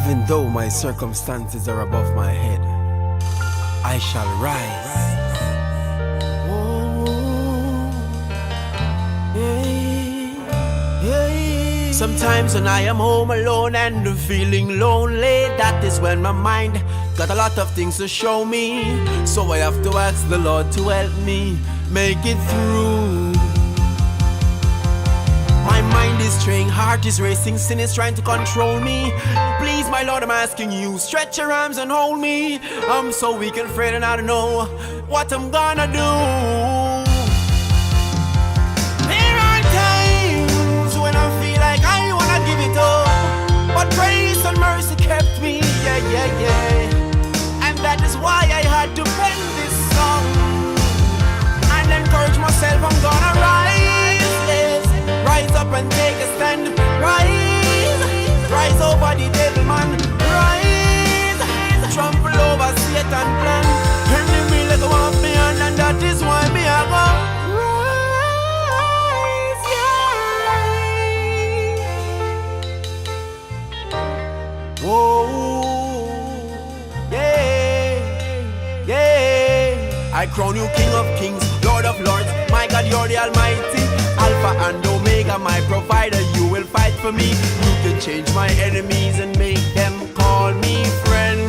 Even though my circumstances are above my head, I shall rise. Oh, yeah, yeah. Sometimes when I am home alone and feeling lonely, that is when my mind got a lot of things to show me. So I have to ask the Lord to help me make it through. My mind is straying, heart is racing, sin is trying to control me. Please, my Lord, I'm asking you, stretch your arms and hold me. I'm so weak and afraid and I don't know what I'm gonna do. There are times when I feel like I wanna give it up, but grace and mercy kept me, yeah, yeah, yeah. And that is why I had to pen this song and encourage myself, I'm gonna rise, yes. Rise up and take a stand. Rise over the devil man. Rise, trample over Satan plan. Enemy like a champion, and that is why me I go rise, yeah. Whoa, yeah, yeah. I crown you King of Kings, Lord of Lords. My God, you're the Almighty. Alpha and Omega, my provider, you will fight for me. You can change my enemies and make them call me friend.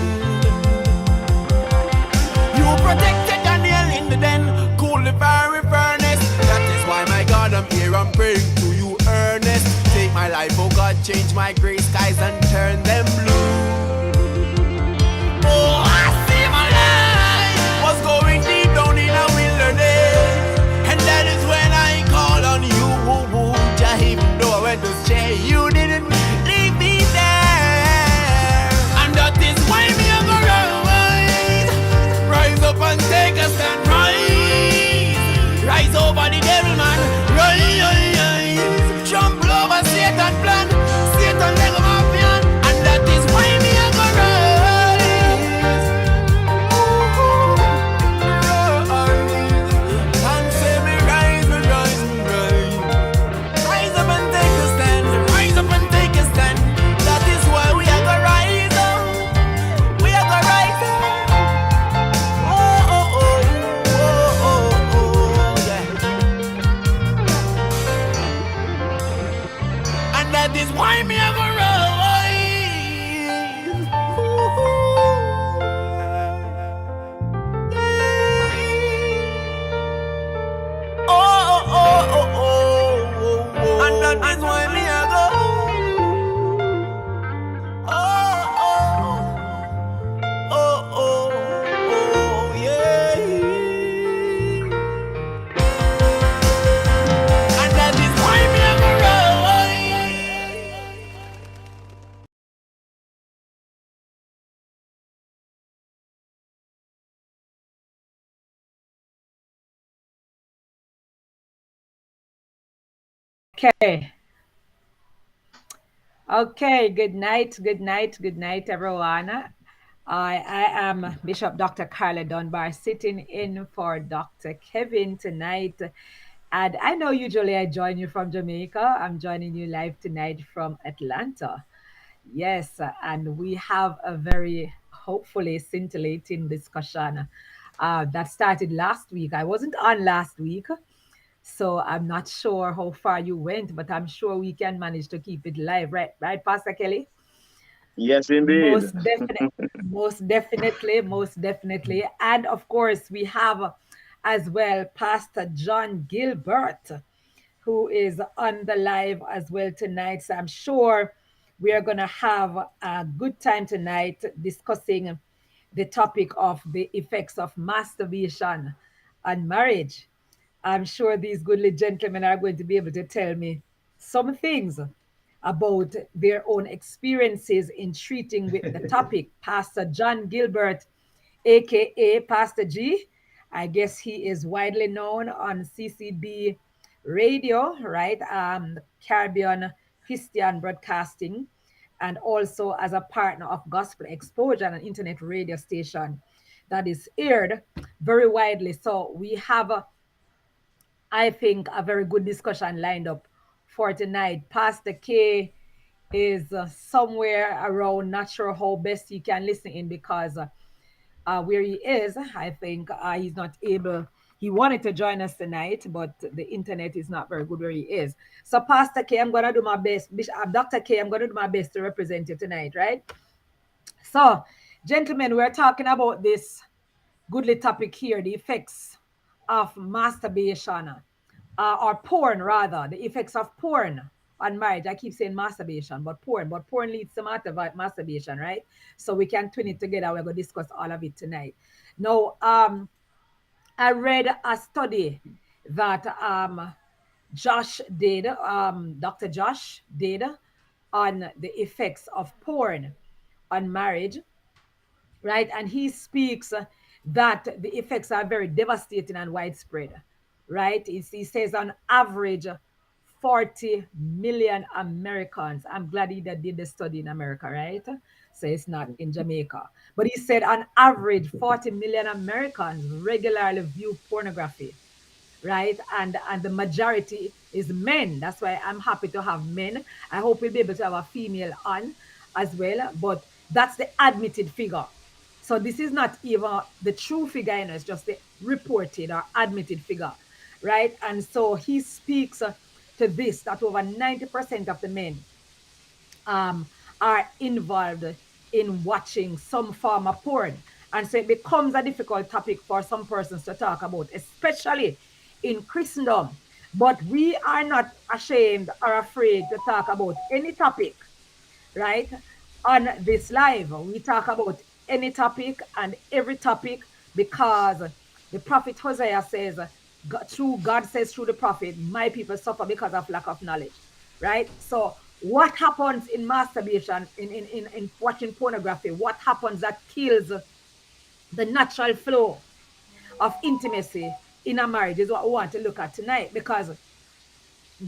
You protected Daniel in the den, cool the fiery furnace. That is why, my God, I'm here, I'm praying to you earnest. Take my life, oh God, change my gray skies and turn them blue. Oh, I see my life was going deep down in a wilderness, and that is when I call on you, Jah. Even though I went astray, you didn't leave me there, and that is why me a go rise up and take a stand. Rise over the devil man. Rise, trample over Satan plan. Satan leg of man, and that is why me a go rise. And say me rise, me rise, me rise. Rise up and take a stand. Rise up and take a stand. That is why we are gonna rise up. We are gonna rise up. Oh, oh, oh, oh, oh, oh, yeah. And that is why me are gonna rise. Oh, oh, oh, oh, oh, oh. And that is why me I go. Oh, oh, oh, oh, oh, yeah. And that is why me I go rise. Okay. Okay. Good night. Good night. Good night, everyone. I am Bishop Dr. Carla Dunbar sitting in for Dr. Kevin tonight. And I know usually I join you from Jamaica. I'm joining you live tonight from Atlanta. Yes, and we have a very hopefully scintillating discussion that started last week. I wasn't on last week, so I'm not sure how far you went, but I'm sure we can manage to keep it live, right, Pastor Kelly? Yes, indeed. Most definitely, most definitely, most definitely. And of course, we have as well Pastor John Gilbert, who is on the live as well tonight. So I'm sure we are going to have a good time tonight discussing the topic of the effects of masturbation on marriage. I'm sure these goodly gentlemen are going to be able to tell me some things about their own experiences in treating with the topic. Pastor John Gilbert, aka Pastor G, I guess he is widely known on CCB radio, right? Caribbean Christian Broadcasting, and also as a partner of Gospel Exposure, an internet radio station that is aired very widely. So we have I think, a very good discussion lined up for tonight. Pastor K is somewhere around, not sure how best he can listen in because where he is, I think he's not able. He wanted to join us tonight, but the internet is not very good where he is. So, Pastor K, I'm going to do my best. Dr. K, I'm going to do my best to represent you tonight, right? So, gentlemen, we're talking about this goodly topic here, the effects of masturbation, or porn rather, the effects of porn on marriage. I keep saying masturbation, but porn leads to masturbation, right? So we can twin it together. We're going to discuss all of it tonight. Now, I read a study that Josh did, Dr. Josh did on the effects of porn on marriage, right? And he speaks that the effects are very devastating and widespread, right? He says on average, 40 million Americans. I'm glad he did the study in America, right? So it's not in Jamaica. But he said on average, 40 million Americans regularly view pornography, right? And the majority is men. That's why I'm happy to have men. I hope we'll be able to have a female on as well. But that's the admitted figure. So this is not even the true figure, it's just the reported or admitted figure, right? And so he speaks to this that over 90% of the men um, are involved in watching some form of porn. And so it becomes a difficult topic for some persons to talk about, especially in Christendom. But we are not ashamed or afraid to talk about any topic, right? On this live, we talk about any topic and every topic because the prophet Hosea says, through God says through the prophet, my people suffer because of lack of knowledge, right? So what happens in masturbation, in watching pornography? What happens that kills the natural flow of intimacy in a marriage is what we want to look at tonight, because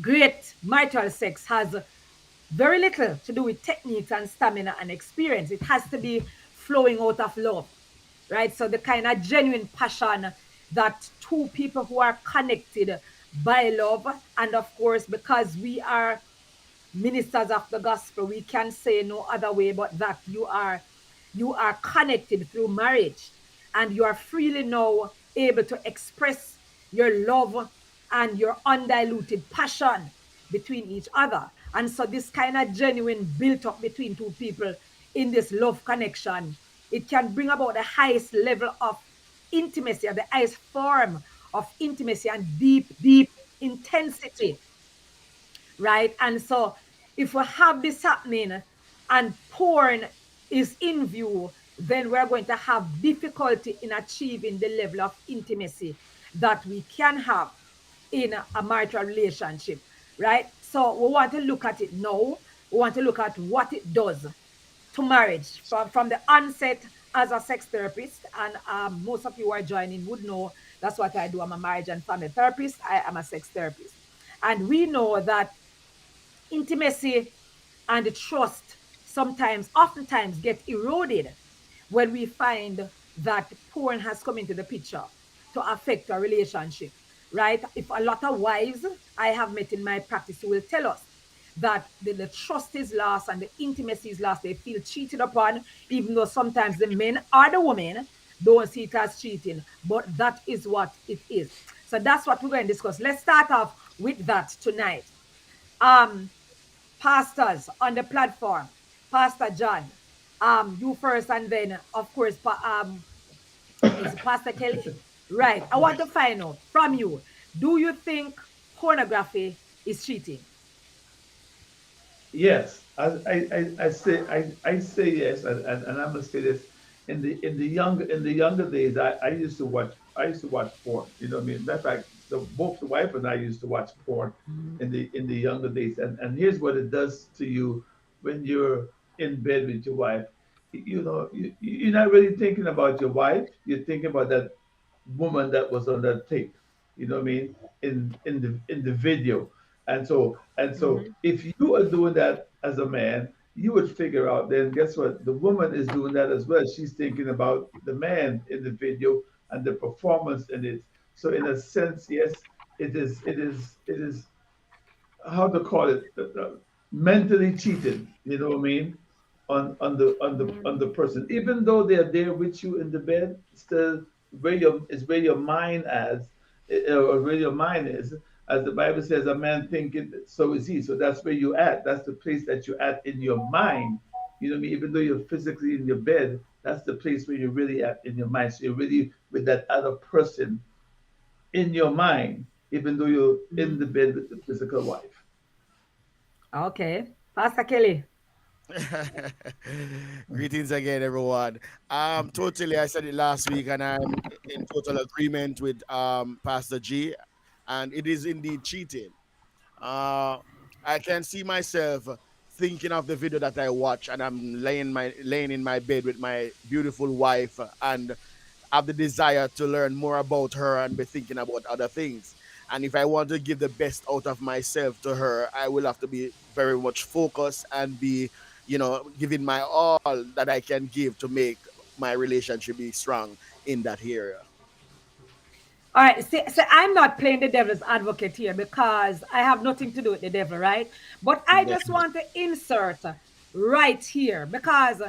great marital sex has very little to do with techniques and stamina and experience. It has to be flowing out of love, right? So the kind of genuine passion that two people who are connected by love, and of course, because we are ministers of the gospel, we can say no other way but that you are connected through marriage, and you are freely now able to express your love and your undiluted passion between each other. And so this kind of genuine built up between two people in this love connection, it can bring about the highest level of intimacy, or the highest form of intimacy and deep intensity, right? And so if we have this happening and porn is in view, then we're going to have difficulty in achieving the level of intimacy that we can have in a marital relationship, right? So we want to look at it now. We want to look at what it does to marriage from the onset as a sex therapist. And most of you who are joining would know that's what I do. I'm a marriage and family therapist. I am a sex therapist. And we know that intimacy and the trust sometimes, oftentimes, get eroded when we find that porn has come into the picture to affect our relationship, right? If a lot of wives I have met in my practice who will tell us that the trust is lost and the intimacy is lost, they feel cheated upon, even though sometimes the men or the women don't see it as cheating, but that is what it is. So that's what we're going to discuss. Let's start off with that tonight. Um, Pastors on the platform, Pastor John, you first, and then of course, is it Pastor Kelly? Right. I want to find out from you. Do you think pornography is cheating? Yes, I say yes, and I'm gonna say this. In the younger days, I used to watch porn. You know what I mean? Matter of fact, both the wife and I used to watch porn Mhm. in the younger days. And here's what it does to you when you're in bed with your wife. You know, you're not really thinking about your wife. You're thinking about that woman that was on that tape. You know what I mean? In the video. And so Mhm. if you are doing that as a man, you would figure out then guess what? The woman is doing that as well. She's thinking about the man in the video and the performance in it. So in a sense, yes, it is how to call it mentally cheating. You know what I mean? On the person, even though they're there with you in the bed, still where your mind or where your mind is. As the Bible says, a man thinketh, so is he. So that's where you at. That's the place that you're at in your mind. You know what I mean? Even though you're physically in your bed, that's the place where you're really at in your mind. So you're really with that other person in your mind, even though you're in the bed with the physical wife. Okay. Pastor Kelly. Greetings again, everyone. Totally, I said it last week, and I'm in total agreement with Pastor G. And it is indeed cheating. Uh, I can see myself thinking of the video that I watch, and I'm laying in my bed with my beautiful wife, and have the desire to learn more about her and be thinking about other things. And if I want to give the best out of myself to her, I will have to be very much focused and be, giving my all that I can give to make my relationship be strong in that area. All right, see, I'm not playing the devil's advocate here because I have nothing to do with the devil, right? But I Yeah. just want to insert right here because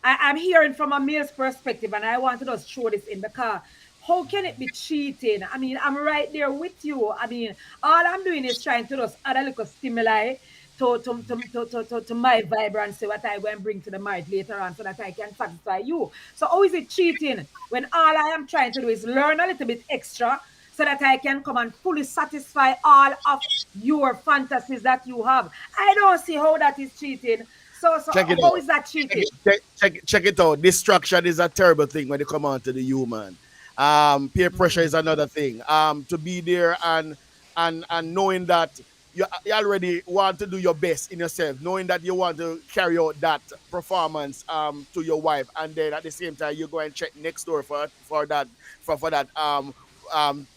I'm hearing from a male's perspective and I want to just throw this in because how can it be cheating? I mean, I'm right there with you. I mean, all I'm doing is trying to just add a little stimuli to my vibrancy, what I go and bring to the marriage later on so that I can satisfy you. So how is it cheating when all I am trying to do is learn a little bit extra so that I can come and fully satisfy all of your fantasies that you have? I don't see how that is cheating. So Check it how out. is that Check cheating? it, check it out. Distraction is a terrible thing when it come on to the human. Peer pressure is another thing. To be there and knowing that you already want to do your best in yourself, knowing that you want to carry out that performance to your wife, and then at the same time you go and check next door for that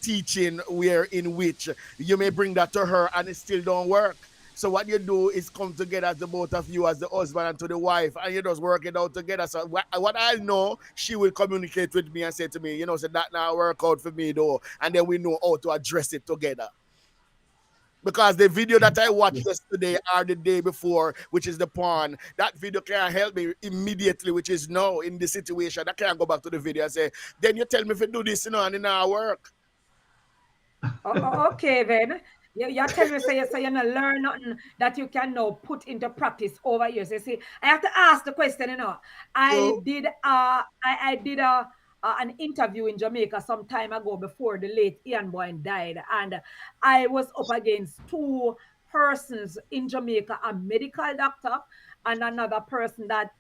teaching where in which you may bring that to her and it still don't work. So what you do is come together as the both of you, as the husband and to the wife, and you just work it out together. So what I know, she will communicate with me and say to me, say that now work out for me though, and then we know how to address it together. Because the video that I watched yesterday or the day before, which is the porn, that video can help me immediately, which is now in the situation. I can't go back to the video and say, then you tell me if you do this, and it now work. Okay, then. You're telling me, so you're not learn nothing that you can now put into practice over years. You see, I have to ask the question. I So did I did an interview in Jamaica some time ago before the late Ian Boyne died, and I was up against two persons in Jamaica, a medical doctor and another person that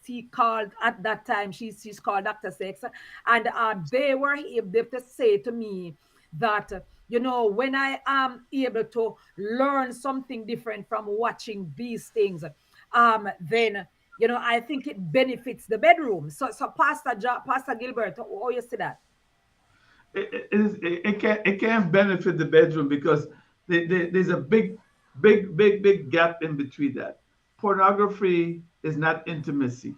she called at that time. She's called Dr. Sex, and they were able to say to me that when I am able to learn something different from watching these things, then I think it benefits the bedroom. So Pastor Gilbert, how you see that? It can't benefit the bedroom because there's a big gap in between that. Pornography is not intimacy.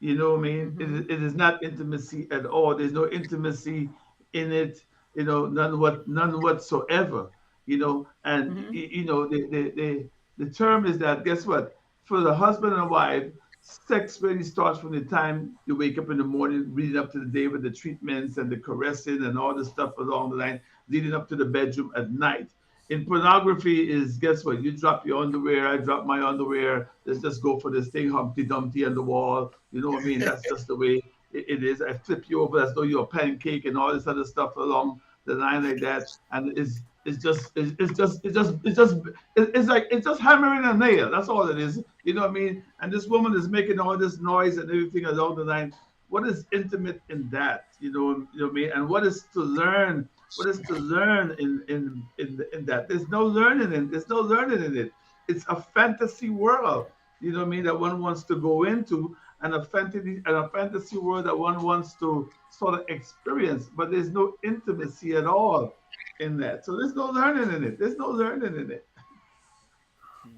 You know what I mean? Mm-hmm. It is not intimacy at all. There's no intimacy in it. None whatsoever. And Mm-hmm. the term is that, guess what? For the husband and wife, sex really starts from the time you wake up in the morning, leading up to the day with the treatments and the caressing and all the stuff along the line, leading up to the bedroom at night. In pornography is, guess what? You drop your underwear, I drop my underwear. Let's just go for this thing, Humpty Dumpty on the wall. You know what I mean? That's just the way it is. I flip you over as though you're a pancake and all this other stuff along the line like that. And it's just hammering a nail. That's all it is. You know what I mean? And this woman is making all this noise and everything along the line. What is intimate in that? You know what I mean? And what is to learn? What is to learn in that? There's no learning in. There's no learning in it. It's a fantasy world. You know what I mean? That one wants to go into, and a fantasy world that one wants to sort of experience, but there's no intimacy at all in that. So there's no learning in it. There's no learning in it.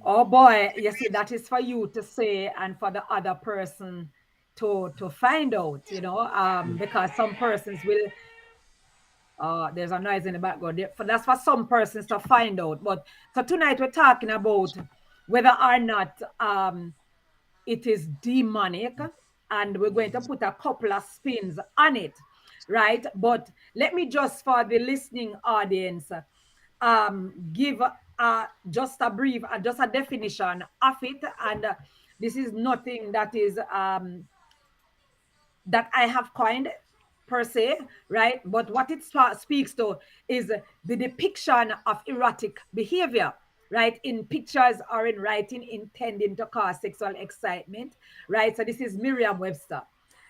Oh boy, you see, that is for you to say and for the other person to find out, because some persons will there's a noise in the background. That's for some persons to find out. But so tonight we're talking about whether or not it is demonic, and we're going to Mhm. put a couple of spins on it, right? But let me just, for the listening audience, give just a brief, just a definition of it. And this is nothing that is that I have coined per se, right? But what it speaks to is the depiction of erotic behavior, right? In pictures or in writing intending to cause sexual excitement, right? So this is Merriam Webster,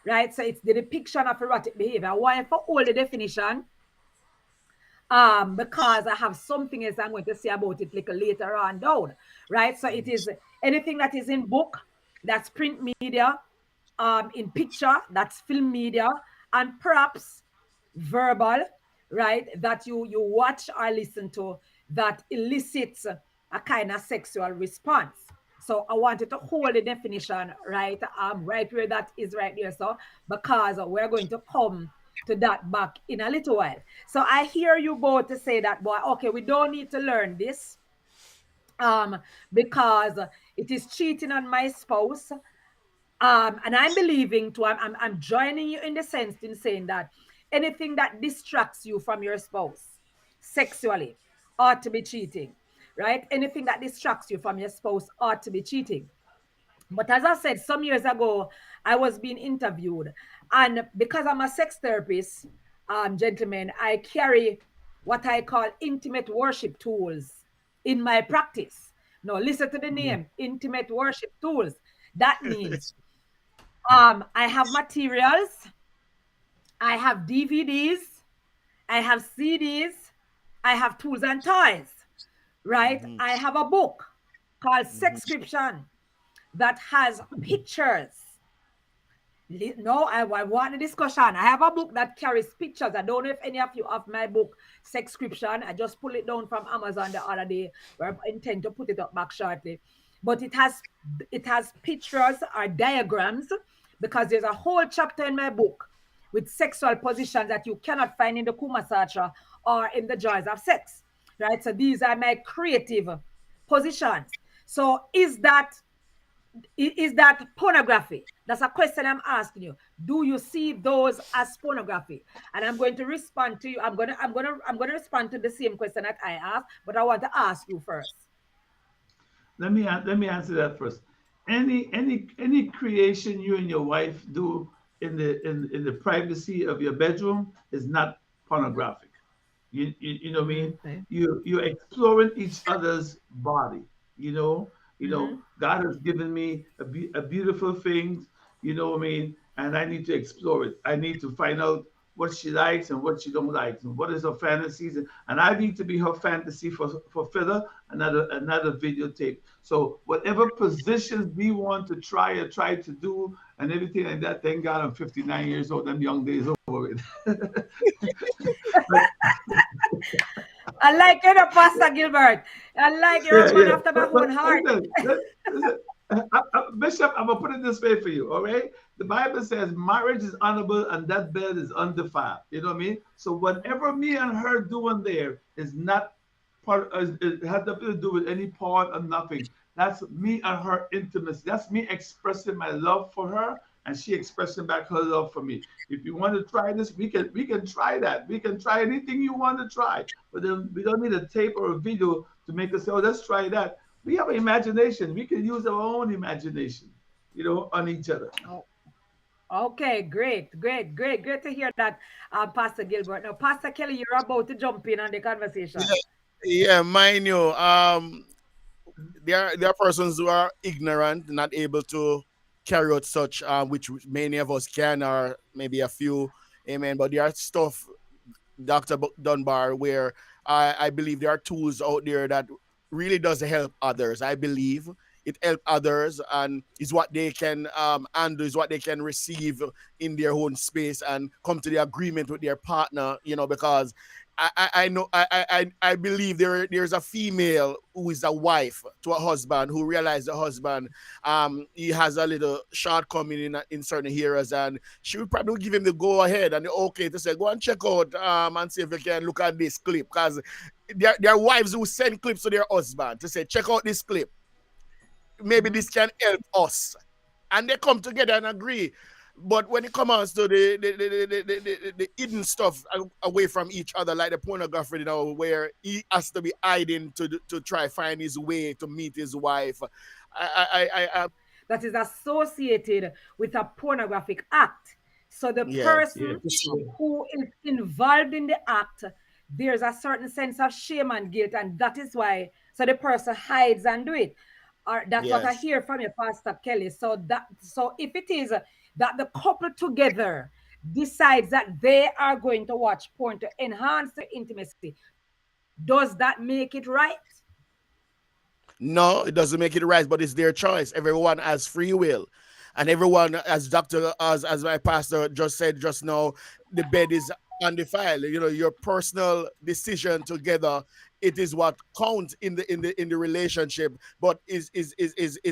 right? So it's the depiction of erotic behavior. Why for all the definition? Because I have something else I'm going to say about it little later on down, right? So it is anything that is in book, that's print media, in picture, that's film media, and perhaps verbal, right? That you watch or listen to that elicits a kind of sexual response. So I wanted to hold the definition right where that is right there. So because we're going to come to that back in a little while. So I hear you both to say that, boy, okay, we don't need to learn this um because it is cheating on my spouse. And I'm believing to I'm joining you in the sense in saying that anything that distracts you from your spouse sexually ought to be cheating, right? Anything that distracts you from your spouse ought to be cheating. But as I said, some years ago, I was being interviewed, and because I'm a sex therapist, gentlemen, I carry what I call intimate worship tools in my practice. Now, listen to the name, intimate worship tools. That means I have materials, I have DVDs, I have CDs, I have tools and toys, right? Mhm. I have a book called Mhm. Sexscription that has pictures. No, I want a discussion. I have a book that carries pictures. I don't know if any of you have my book, Sexscription. I just pulled it down from Amazon the other day. Where I intend to put it up back shortly. But it has pictures or diagrams because there's a whole chapter in my book with sexual positions that you cannot find in the Kuma Sutra or in the Joys of Sex. Right? So these are my creative positions. So is that pornography? That's a question I'm asking you. Do you see those as pornography? And I'm going to respond to you. I'm gonna respond to the same question that I asked, but I want to ask you first. Let me answer that first. Any creation you and your wife do in the privacy of your bedroom is not pornographic. You know what I mean? Okay. You're exploring each other's body. Mm-hmm. God has given me a beautiful thing. You know what I mean? And I need to explore it. I need to find out what she likes and what she don't like, and what is her fantasies, and I need to be her fantasy for further another videotape. So whatever positions we want to try to do and everything like that. Thank God I'm 59 years old. Them young days over with. But I like you, Pastor Gilbert. I like you're a yeah, man yeah. after my But own heart. listen, Bishop, I'm gonna put it this way for you. All right, the Bible says marriage is honorable and that bed is undefiled. You know what I mean? So whatever me and her doing there is not part. It has nothing to do with any part or nothing. That's me and her intimacy. That's me expressing my love for her, and she expressing back her love for me. If you want to try this, we can try that. We can try anything you want to try, but then we don't need a tape or a video to make us say, "Oh, let's try that." We have an imagination. We can use our own imagination, on each other. Oh, okay, great to hear that, Pastor Gilbert. Now, Pastor Kelly, you're about to jump in on the conversation. Yeah, yeah, mind you, there are persons who are ignorant, not able to carry out such, which many of us can, or maybe a few, amen. But there are stuff, Dr. Dunbar, where I believe there are tools out there that really does help others. I believe it helps others and is what they can handle, is what they can receive in their own space and come to the agreement with their partner, because I know I believe there's a female who is a wife to a husband who realized the husband he has a little shortcoming in certain areas, and she would probably give him the go ahead and the okay to say go and check out and see if you can look at this clip, because there are wives who send clips to their husband to say check out this clip, maybe this can help us. And they come together and agree. But when it comes to the hidden stuff away from each other, like the pornography, where he has to be hiding to try find his way to meet his wife, I that is associated with a pornographic act. So the yes, person Yes. who is involved in the act, there's a certain sense of shame and guilt, and that is why so the person hides and do it. Or that's what I yes, hear from you, Pastor Kelly. So if it is that the couple together decides that they are going to watch porn to enhance their intimacy, does that make it right? no, it doesn't make it right, but it's their choice. Everyone has free will. And everyone, as as my pastor just said just now, the bed is undefiled. Your personal decision together, it is what counts in the relationship, but is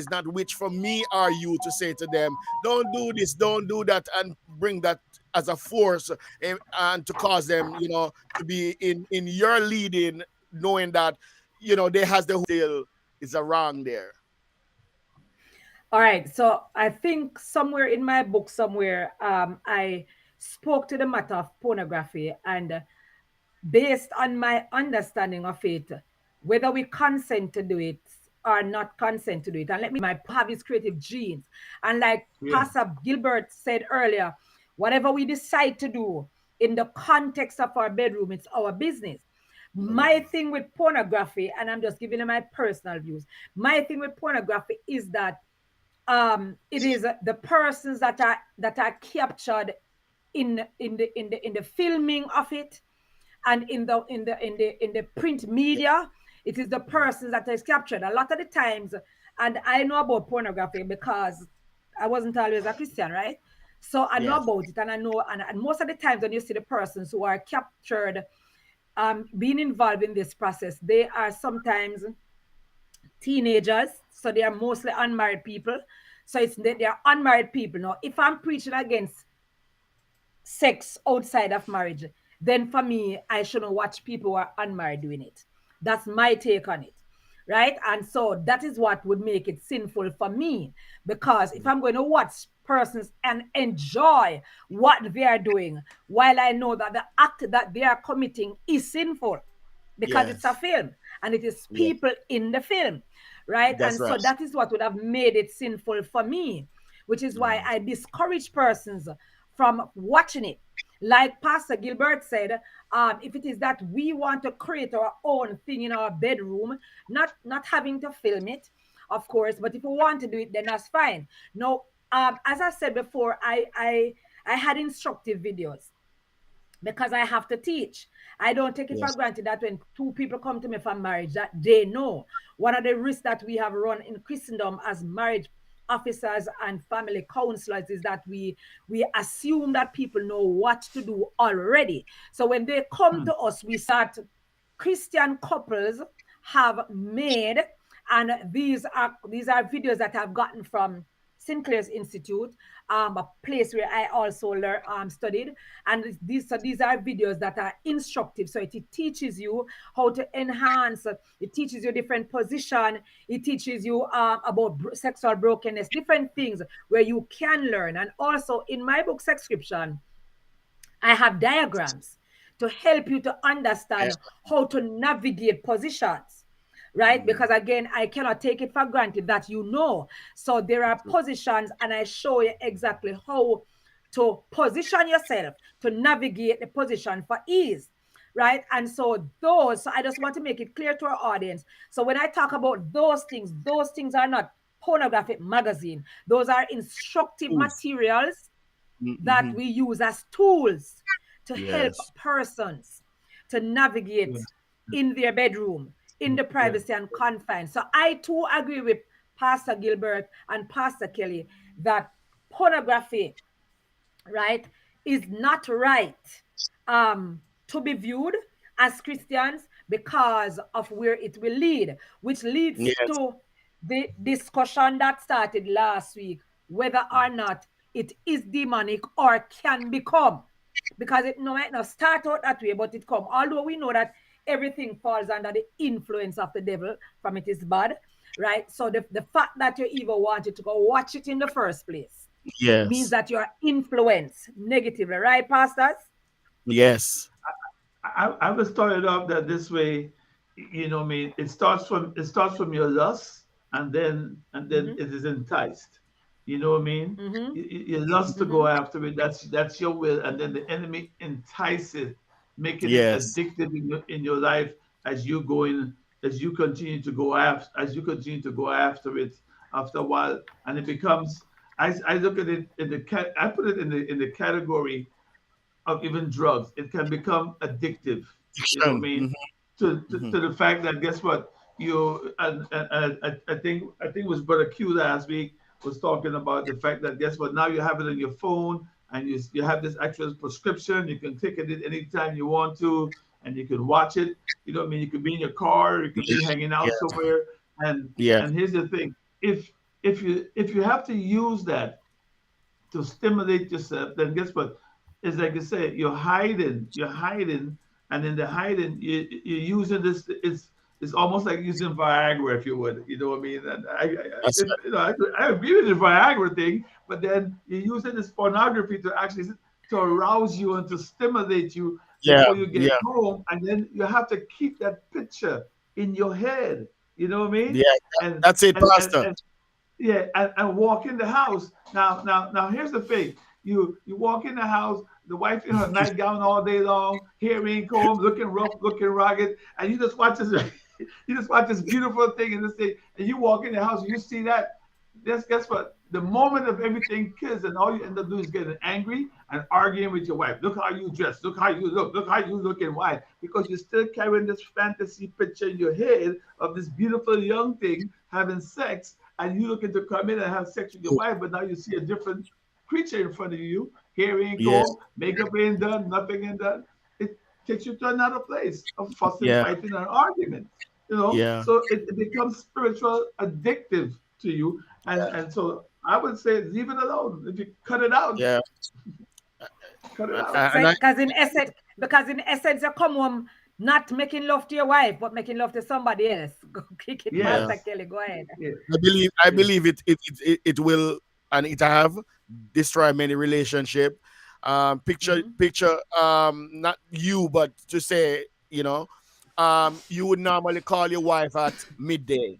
not which for me are you to say to them, don't do this, don't do that, and bring that as a force, and to cause them, to be in your leading, knowing that they has the still is a wrong there. All right. So I think somewhere in my book, somewhere, I spoke to the matter of pornography, and based on my understanding of it, whether we consent to do it or not consent to do it. And let me my have his creative genes. And like Yeah. Pastor Gilbert said earlier, whatever we decide to do in the context of our bedroom, it's our business. My thing with pornography, and I'm just giving you my personal views. My thing with pornography is that it is the persons that are captured in the filming of it, and in the print media, it is the persons that is captured a lot of the times. And I know about pornography because I wasn't always a Christian, right? So I know Yes, about it, and I know, and most of the times when you see the persons who are captured being involved in this process, they are sometimes teenagers, so they are mostly unmarried people. So they are unmarried people. Now, if I'm preaching against sex outside of marriage, then for me, I shouldn't watch people who are unmarried doing it. That's my take on it. Right. And so that is what would make it sinful for me. Because if I'm going to watch persons and enjoy what they are doing, while I know that the act that they are committing is sinful, because it's a yes, film and it is yes. people in the film, right? That's And so right. that is what would have made it sinful for me, which is why Yes, I discourage persons from watching it. Like Pastor Gilbert said, if it is that we want to create our own thing in our bedroom, not having to film it, of course, but if we want to do it, then that's fine. Now, as I said before, I had instructive videos because I have to teach. I don't take it for yes. granted that when two people come to me for marriage, that they know. One of the risks that we have run in Christendom as marriage officers and family counselors is that we assume that people know what to do already. So when they come to us, we start Christian couples have made, and these are videos that I've gotten from Sinclair's Institute, a place where I also studied. And these are videos that are instructive. So it teaches you how to enhance. It teaches you different position. It teaches you about sexual brokenness, different things where you can learn. And also in my book, Sexcription, I have diagrams to help you to understand Yes. how to navigate positions, right? Because again, I cannot take it for granted that you know. So there are positions, and I show you exactly how to position yourself to navigate the position for ease, right? And so I just want to make it clear to our audience. So when I talk about those things are not pornographic magazine. Those are instructive Tools. materials that Mm-hmm. we use as tools to help Yes, persons to Yeah. navigate in their bedroom, in the Yeah. privacy and confines. So I too agree with Pastor Gilbert and Pastor Kelly that pornography, right, is not right to be viewed as Christians because of where it will lead, which leads yes, to the discussion that started last week, whether or not it is demonic or can become. Because it might not start out that way, but it come. Although we know that everything falls under the influence of the devil, from it is bad. right? So the fact that you even wanted to go watch it in the first place means Yes. that you're influenced negatively, right, pastors? Yes. I was started off that this way, you know, I mean, it starts from your lust, and then Mm-hmm. it is enticed. You know what I mean? Mm-hmm. You lust to Mm-hmm. go after it. That's your will, and then the enemy entices it, making it Yes. addictive in your life as you go in, as you continue to go after it. After a while, and it becomes. I look at it in I put it in the category of even drugs. It can become addictive. You know what I Fiction. mean? Hmm. To the fact that guess what you and I think it was Brother Q last week was talking about the fact that guess what now you have it on your phone and you have this actual prescription. You can take it anytime you want to and you can watch it. You know what I mean? You could be in your car, you could be hanging Yeah. out somewhere, and Yeah. and here's the thing: if you have to use that to stimulate yourself, then guess what? It's like you say, you're hiding, and in the hiding, you're using this. It's almost like using Viagra, if you would. You know what I mean? And That's I agree with the Viagra thing, but then you're using this pornography to actually to arouse you and to stimulate you yeah. before you get Yeah. home, and then you have to keep that picture in your head. You know what I mean? Yeah. And That's it, and and, Pastor. and yeah, and walk in the house. Now, here's the thing: you walk in the house, the wife in her nightgown all day long, hair ain't combed, looking rough, looking rugged, and you just watch this, you just watch this beautiful thing and this thing, and you walk in the house, and you see that. Just guess what? The moment of everything kills, and all you end up doing is getting angry and arguing with your wife. Look how you dress. Look how you look. Look how you look, and why? Because you're still carrying this fantasy picture in your head of this beautiful young thing having sex, and you looking to come in and have sex with your wife, but now you see a different creature in front of you. Hair ain't Yeah. combed, makeup ain't done, nothing ain't done. It takes you to another place of fussing, Yeah. fighting, and argument. Yeah. So it becomes spiritual addictive to you, and so I would say leave it alone. If you cut it out, Yeah. cut it And, out. and So, I, because in essence, you come home not making love to your wife, but making love to somebody else. Go kick it, yeah. Pastor Yes, Kelly. Go ahead. yeah, I yeah. believe it will, and it have destroy many relationship. Mm-hmm. Picture not you, but to say, you would normally call your wife at midday,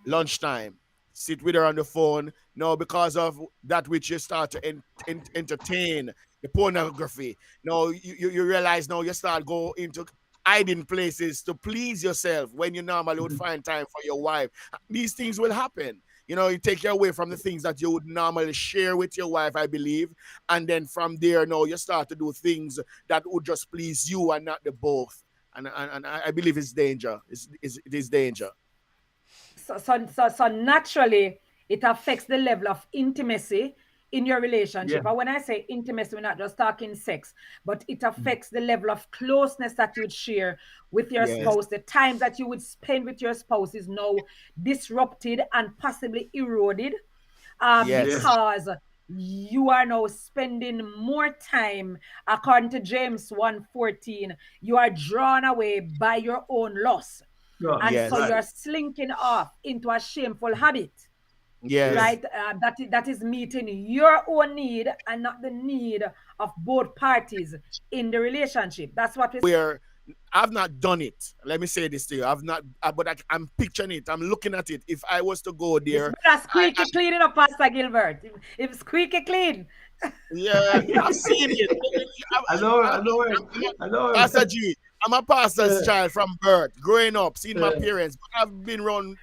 lunchtime, sit with her on the phone. No, because of that which you start to entertain the pornography. No, you realize now you start go into hiding places to please yourself when you normally would find time for your wife. These things will happen. You take you away from the things that you would normally share with your wife, I believe. And then from there, now you start to do things that would just please you and not the both. And I believe it's danger. It is danger. So naturally it affects the level of intimacy in your Yeah. relationship. And when I say intimacy, we're not just talking sex, but it affects the level of closeness that you would share with your Yes. spouse. The time that you would spend with your spouse is now disrupted and possibly eroded, Yes. Yes. because you are now spending more time, according to James 1:14. You are drawn away by your own loss, Yes. and so Yes. Right. you're slinking off into a shameful habit, Yeah. Yes. right? That is meeting your own need and not the need of both parties in the relationship. That's what we. Where I've not done it. Let me say this to you. I've not, but I'm picturing it. I'm looking at it. If I was to go This there, brother I squeaky clean it up, Pastor Gilbert. If squeaky clean. yeah, I've seen it. I know. I'm, I know him. I'm I know Pastor him. G. I'm a pastor's child from birth, growing up, seeing my Uh, parents. But I've been around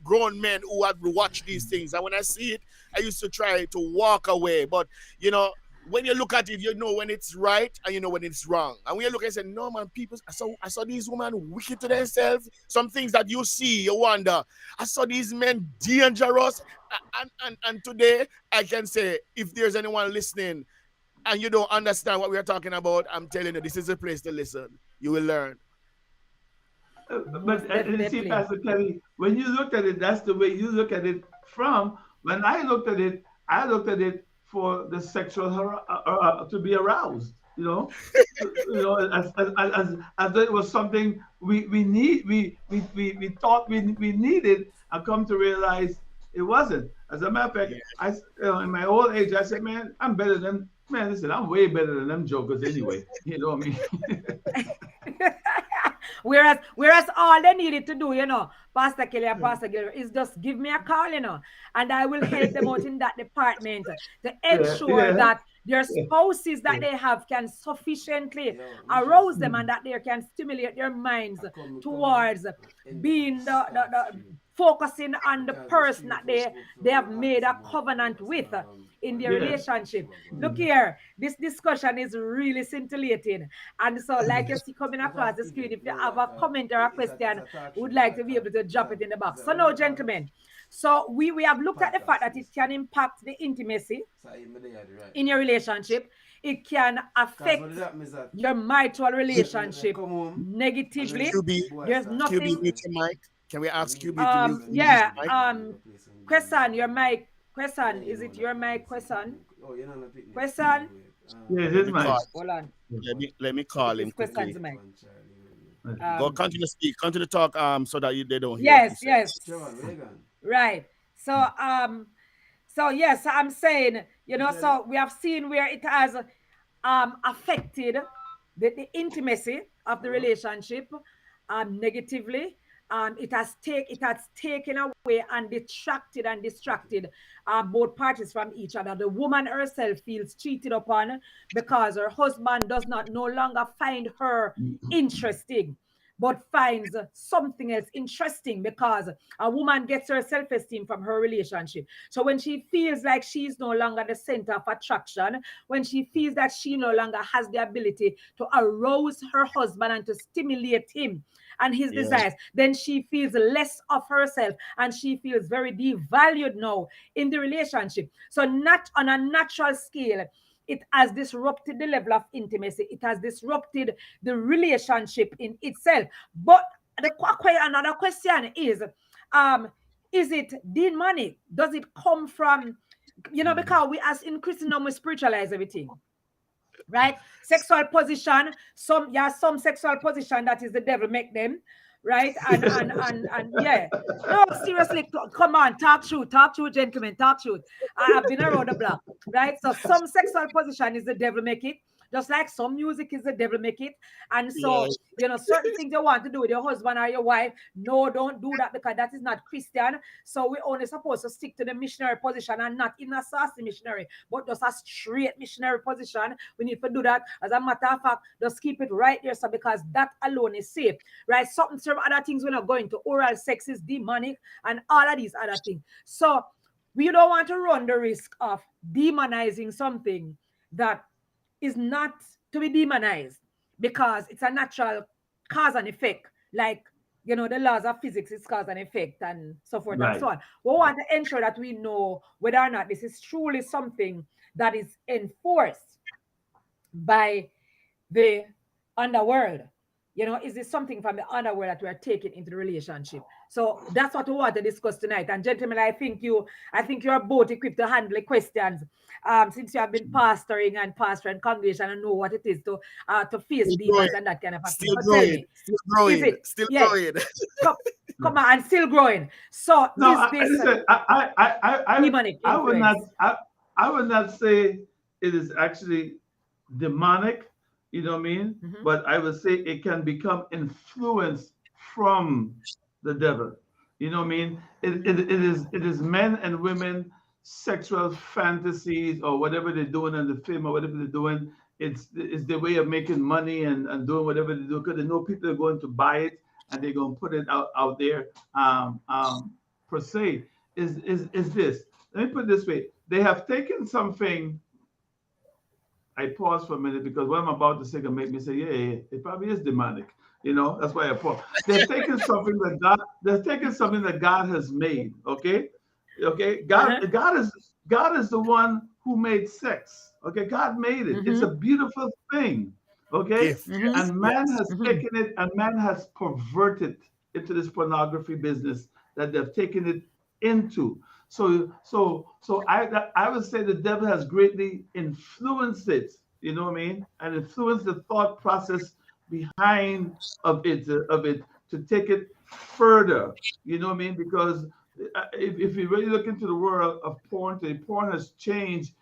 grown men who have watched these things, and when I see it, I used to try to walk away. But you know, when you look at it, you know when it's right and you know when it's wrong. And when you look and say, no man, people, I saw these women wicked to themselves. Some things that you see, you wonder. I saw these men dangerous. And today I can say, if there's anyone listening and you don't understand what we are talking about, I'm telling you, this is a place to listen. You will learn. Most but and you see, definitely. Pastor Kelly, when you look at it, that's the way you look at it. From when I looked at it for the sexual to be aroused. you know, as though it was something we need we thought we needed, and come to realize it wasn't. As a matter of fact, Yeah. in my old age, I said, man, I'm better than man. Listen, I'm way better than them jokers anyway. You know what I mean? whereas all they needed to do, Pastor Kelly and Pastor Gilbert, is just give me a call, and I will help them out in that department to Yeah, ensure yeah, that their yeah, spouses that yeah. they have can sufficiently Yo, arouse them, Michelle, and that they can stimulate their minds I come towards end up on being Stark the Street focusing on the because the person street that folk they have hot made a some more covenant clothes. with in their Yeah. relationship. Issue are going Look on. here, this discussion is really scintillating. And so, like you see coming But across as the screen, event, if you no have a like comment or a it's question, a talk would show, like to like be able to is drop that it in the is box. that So what do now, you call it? gentlemen, so we have looked at the fact Podcast that it space. can impact the intimacy So I'm there right in now. your relationship. It can Cause what affect that means that your marital me relationship come home and negatively. then QB, boy There's start QB, nothing. mute stress me. your mic. Can we I ask need QB to because I mute need Yeah. his to mic? in the place and give me Question, your money. mic. And Question, then you is know it that your man mic? say Question. picnic. Oh, you're not a picnic. Question. Anyway, Yeah, Let this me mic. call. Hold on. Let me It call is him question's quickly. mic. Charlie. Go Um. continue to speak. Continue to talk. So that they don't hear what he Yes. said. Yes. Trevor, where you gone? Right. So yes, I'm saying, You tell it? so we have seen where it has affected the intimacy of the Uh-huh. relationship negatively. It has taken away and Okay. distracted both parties from each other. The woman herself feels cheated upon because her husband does not no longer find her interesting, but finds something else interesting, because a woman gets her self-esteem from her relationship. So when she feels like she's no longer the center of attraction, when she feels that she no longer has the ability to arouse her husband and to stimulate him and his Yeah. desires, then she feels less of herself and she feels very devalued now in the relationship. So not on a natural scale, it has disrupted the level of intimacy. It has disrupted the relationship in itself. But another question is it demonic? Does it come from, because we as in Christendom we spiritualize everything, right? Sexual position, some sexual position that is the devil make them, right? And yeah. No, seriously, come on, talk truth, gentlemen, talk truth. I've been around the block, right? So some sexual position is the devil make it, just like some music is the devil make it. And Yeah. so, certain things you want to do with your husband or your wife, no, don't do that, because that is not Christian. So we only supposed to stick to the missionary position, and not in a saucy missionary, but just a straight missionary position. We need to do that. As a matter of fact, just keep it right there, so because that alone is safe, right? Some other things we're not going to. Oral sex is demonic, and all of these other things. So we don't want to run the risk of demonizing something that is not to be demonized, because it's a natural cause and effect. Like, the laws of physics is cause and effect, and so forth and Right. so on. We want to ensure that we know whether or not this is truly something that is enforced by the underworld. Is this something from the underworld that we are taking into the relationship? So that's what we want to discuss tonight. And gentlemen, I think you are both equipped to handle the questions. Since you have been pastoring congregation and know what it is to face Still growing. demons and that kind of a thing. Still So tell growing. me, Still is growing. it? Still Yeah, growing. come, come on, and still growing. So No, is this listen. demonic I would not. influence? I would not say it is actually demonic. You know what I mean? Mhm. But I would say it can become influenced from the devil. You know what I mean? It is men and women sexual fantasies or whatever they're doing in the film or whatever they're doing. It's their way of making money and doing whatever they do, because they know people are going to buy it and they're going to put it out there. Per se is this. Let me put it this way: they have taken something. I pause for a minute because what I'm about to say can make me say, yeah, it probably is demonic. That's why I pause. They've taken something that God has made. Okay, okay. God, Uh-huh. God is the one who made sex. Okay, God made it. It's a Mm-hmm. beautiful thing. Okay, Gift. Mm-hmm. Yes. and man Yes. has Mm-hmm. taken it, and man has perverted into this pornography business that they've taken it into. So I would say the devil has greatly influenced it. you know what I mean, and influence the thought process behind of it to take it further, you know what I mean? Because if you really look into the world of porn today, porn has changed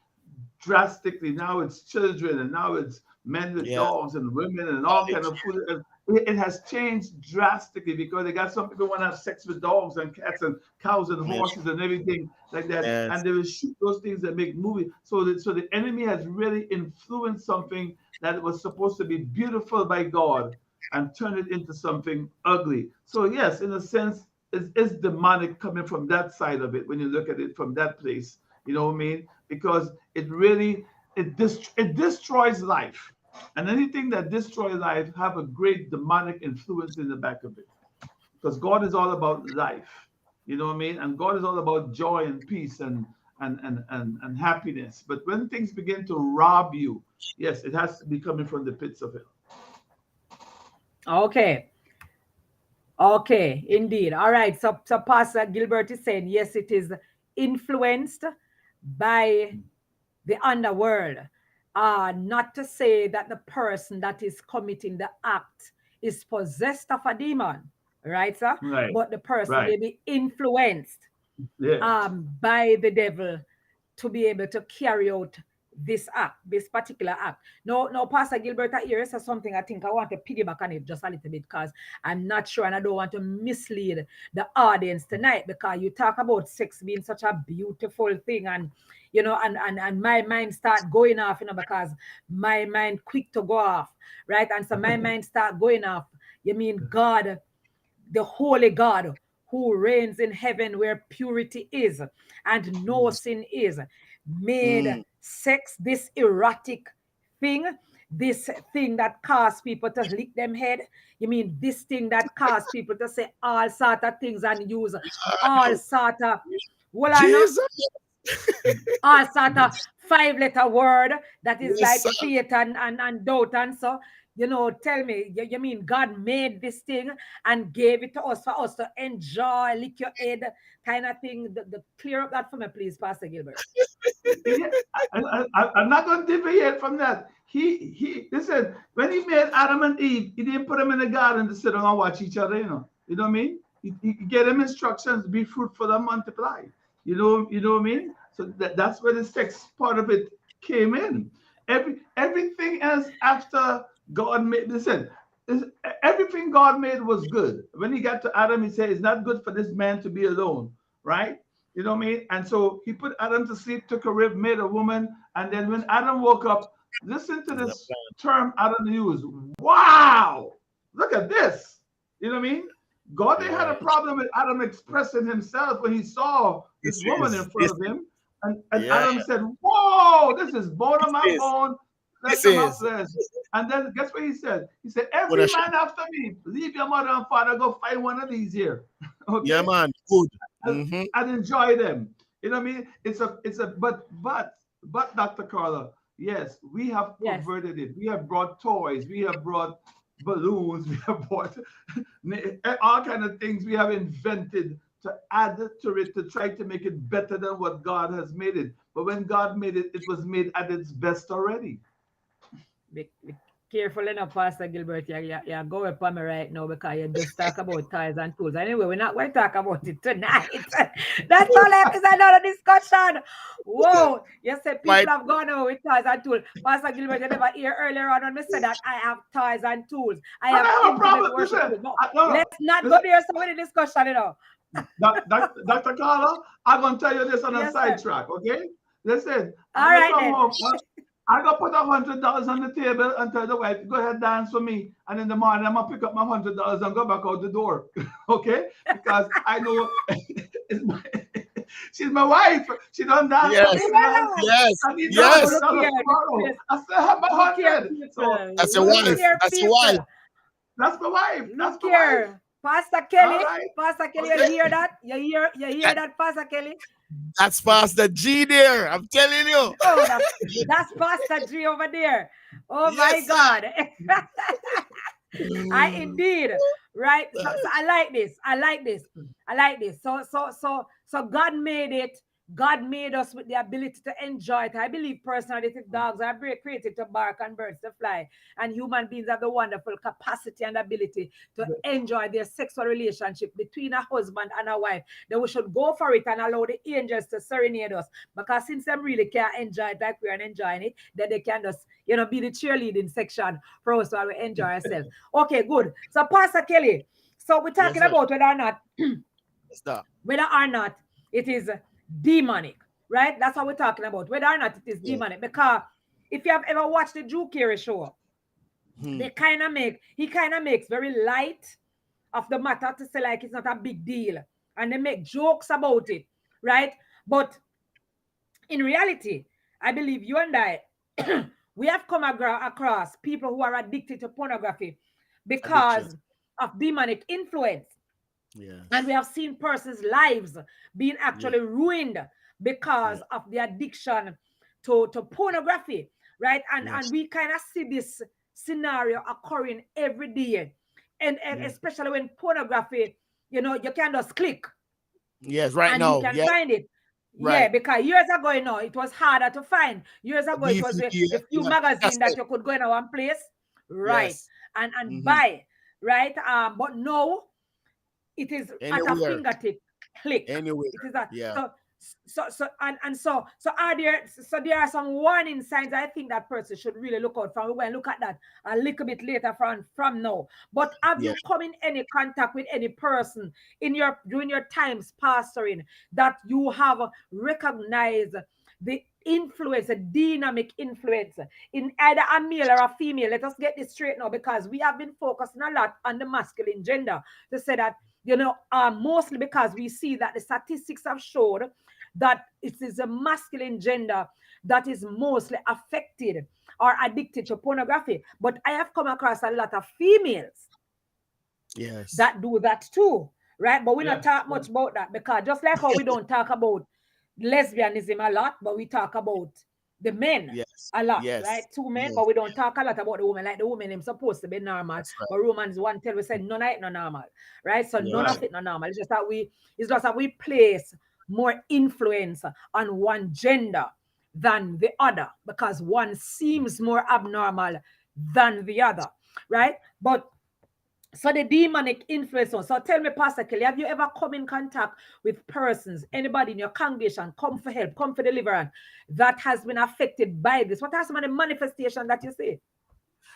drastically. Now it's children, and now it's men with Yeah. dogs and women and all kind of food. It has changed drastically because they got some people want to have sex with dogs and cats and cows and Yeah. horses and everything like that, Yes. and they will shoot those things that make movies. So the enemy has really influenced something that was supposed to be beautiful by God and turn it into something ugly. So yes, in a sense, it's demonic coming from that side of it when you look at it from that place. You know what I mean? Because it really it destroys life, and anything that destroys life have a great demonic influence in the back of it. Because God is all about life, you know what I mean, and God is all about joy and peace and happiness. But when things begin to rob you, yes, it has to be coming from the pits of hell. Okay. Okay, indeed. All right. So Pastor Gilbert is saying, yes, it is influenced by the underworld. Not to say that the person that is committing the act is possessed of a demon, right, sir? Right, But the person right, may be influenced yeah. by the devil to be able to carry out this act, this particular act. No, Pastor Gilbert here says something I think I want to piggyback on it just a little bit because I'm not sure and I don't want to mislead the audience tonight because you talk about sex being such a beautiful thing and and my mind start going off, because my mind quick to go off, right? And so my mind start going off. You mean God, the holy God who reigns in heaven where purity is and no sin is, made Mm. sex this erotic thing, this thing that cause people to lick them head. You mean this thing that cause people to say all sort of things and use all sort of, well, I know, Jesus. all sort of 5-letter word that is Yes, like sir. faith and doubt. And so, tell me, you mean God made this thing and gave it to us for us to enjoy, lick your head kind of thing? Clear up that for me, please, Pastor Gilbert. Yeah, I'm not going to deviate from that. He listen, when he made Adam and Eve, he didn't put them in the garden to sit down and watch each other, You know what I mean? He gave them instructions, be fruitful and multiply. You know what I mean? So that's where the sex part of it came in. Everything else after God made, listen, everything God made was good. When he got to Adam, he said, it's not good for this man to be alone, right? You know what I mean? And so he put Adam to sleep, took a rib, made a woman. And then when Adam woke up, listen to this term Adam used. Wow! Look at this. You know what I mean? God they had Yeah. a problem with Adam expressing himself when he saw this This woman in is front this. of him. And Yeah. Adam said, whoa, this is bone of This my is. bone, flesh This of my is. flesh. And then guess what he said? He said, Wanna every sh- man after me, leave your mother and father, go find one of these here. Yeah, Okay? man. Good. and, Mm-hmm. and enjoy them. You know what I mean? But Dr. Carla, yes, we have Yes. perverted it. We have brought toys, we have brought balloons, we have brought all kind of things we have invented to add to it to try to make it better than what God has made it. But when God made it, it was made at its best already. Be careful enough, Pastor Gilbert. You're going upon me right now because you just talk about toys and tools. Anyway, we're not going to talk about it tonight. That's all that is another discussion. Whoa. You said My people have gone over with toys and tools. Pastor Gilbert, you never hear earlier on when we said that I have toys and tools. I I have don't have a intimate problem. worship Listen, tools. No, no, let's not go listen, there. So with the discussion. Dr. Carla, I'm gonna tell you this on a Yes, sir. sidetrack, okay? Listen, All I'm gonna right come then. home. I gotta put $100 on the table and tell the wife, go ahead, dance for me. And in the morning, I'm gonna pick up my $100 and go back out the door. Okay? Because I know it's my, she's my wife. She don't dance for yes. me tonight. Yes. I need the No, Yes. look $100 here. tomorrow. I still have my Look here, 100. So people. That's a Look wife. listen, here, That's a wife. people. that's my wife. That's Look my wife. here, Pastor All Kelly. right. Pastor Kelly, Okay. you hear that? You hear that, Pastor Kelly? That's Pastor G there. I'm telling you. Oh, that's Pastor G over there. Oh my Yes, sir. God. I indeed, right? So I like this. I like this. I like this. So God made it. God made us with the ability to enjoy it. I believe personally that if dogs are created to bark and birds to fly, and human beings have the wonderful capacity and ability to enjoy their sexual relationship between a husband and a wife, then we should go for it and allow the angels to serenade us. Because since them really can't enjoy it like we are enjoying it, then they can just, be the cheerleading section for us while we enjoy ourselves. Okay, good. So Pastor Kelly, so we're Yes, talking sir. about whether or not Stop. it is demonic, right? That's what we're talking about. Whether or not it is Yeah. demonic. Because if you have ever watched the Drew Carey show, Hmm. he kind of makes very light of the matter to say like it's not a big deal. And they make jokes about it, right? But in reality, I believe you and I, we have come across people who are addicted to pornography Addiction. because of demonic influence. And Yes. we have seen persons' lives being Yeah. actually ruined Yeah. because of the addiction to pornography, right? And Yes. we kind of see this scenario occurring every day. And Yeah. especially when pornography, you can just click Yes. Right and you now. can Yeah. find it. Yeah, Right. because years ago, it was harder to find. Years ago, it was DVD. the few Yeah. magazine that Cassette. you could go in one place, right, Yes. and Mm-hmm. buy, right? But now it is at a Anywhere. fingertip click. Anywhere. It is that. Yeah. So are there are some warning signs I think that person should really look out for. We're going to look at that a little bit later from now. But have Yeah. you come in any contact with any person during your times pastoring that you have recognized the influence, a dynamic influence in either a male or a female? Let us get this straight now, because we have been focusing a lot on the masculine gender to say that, mostly because we see that the statistics have showed that it is a masculine gender that is mostly affected or addicted to pornography. But I have come across a lot of females Yes. that do that too, right? But we Yeah. not talk much about that, because just like how we don't talk about lesbianism a lot, but we talk about the men Yes. a lot, right? Yes. Two men, Yes. but we don't talk a lot about the woman. Like the woman is supposed to be normal, That's right. but Romans 1 tell we say none of it no normal, right? So none Yes. Right. of it no normal. It's just that we place more influence on one gender than the other, because one seems more abnormal than the other, right? But so the demonic influence. So tell me, Pastor Kelly, have you ever come in contact with persons, anybody in your congregation, come for help, come for deliverance, that has been affected by this? What are some of the manifestations that you see?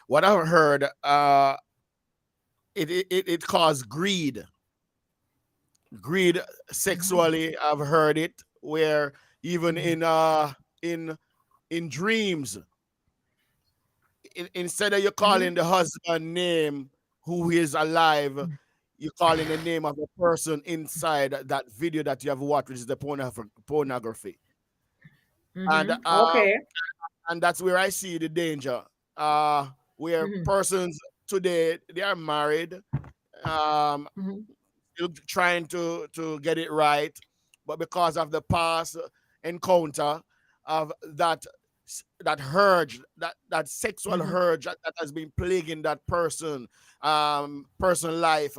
What I've heard, it caused greed. Greed sexually. I've heard it where even in dreams, instead of you calling the husband name who is alive, you calling the name of the person inside that video that you have watched, which is the pornography. And Okay. and that's where I see the danger. Where persons today, they are married, um, still trying to get it right, but because of the past encounter of that urge, that sexual urge that has been plaguing that person life,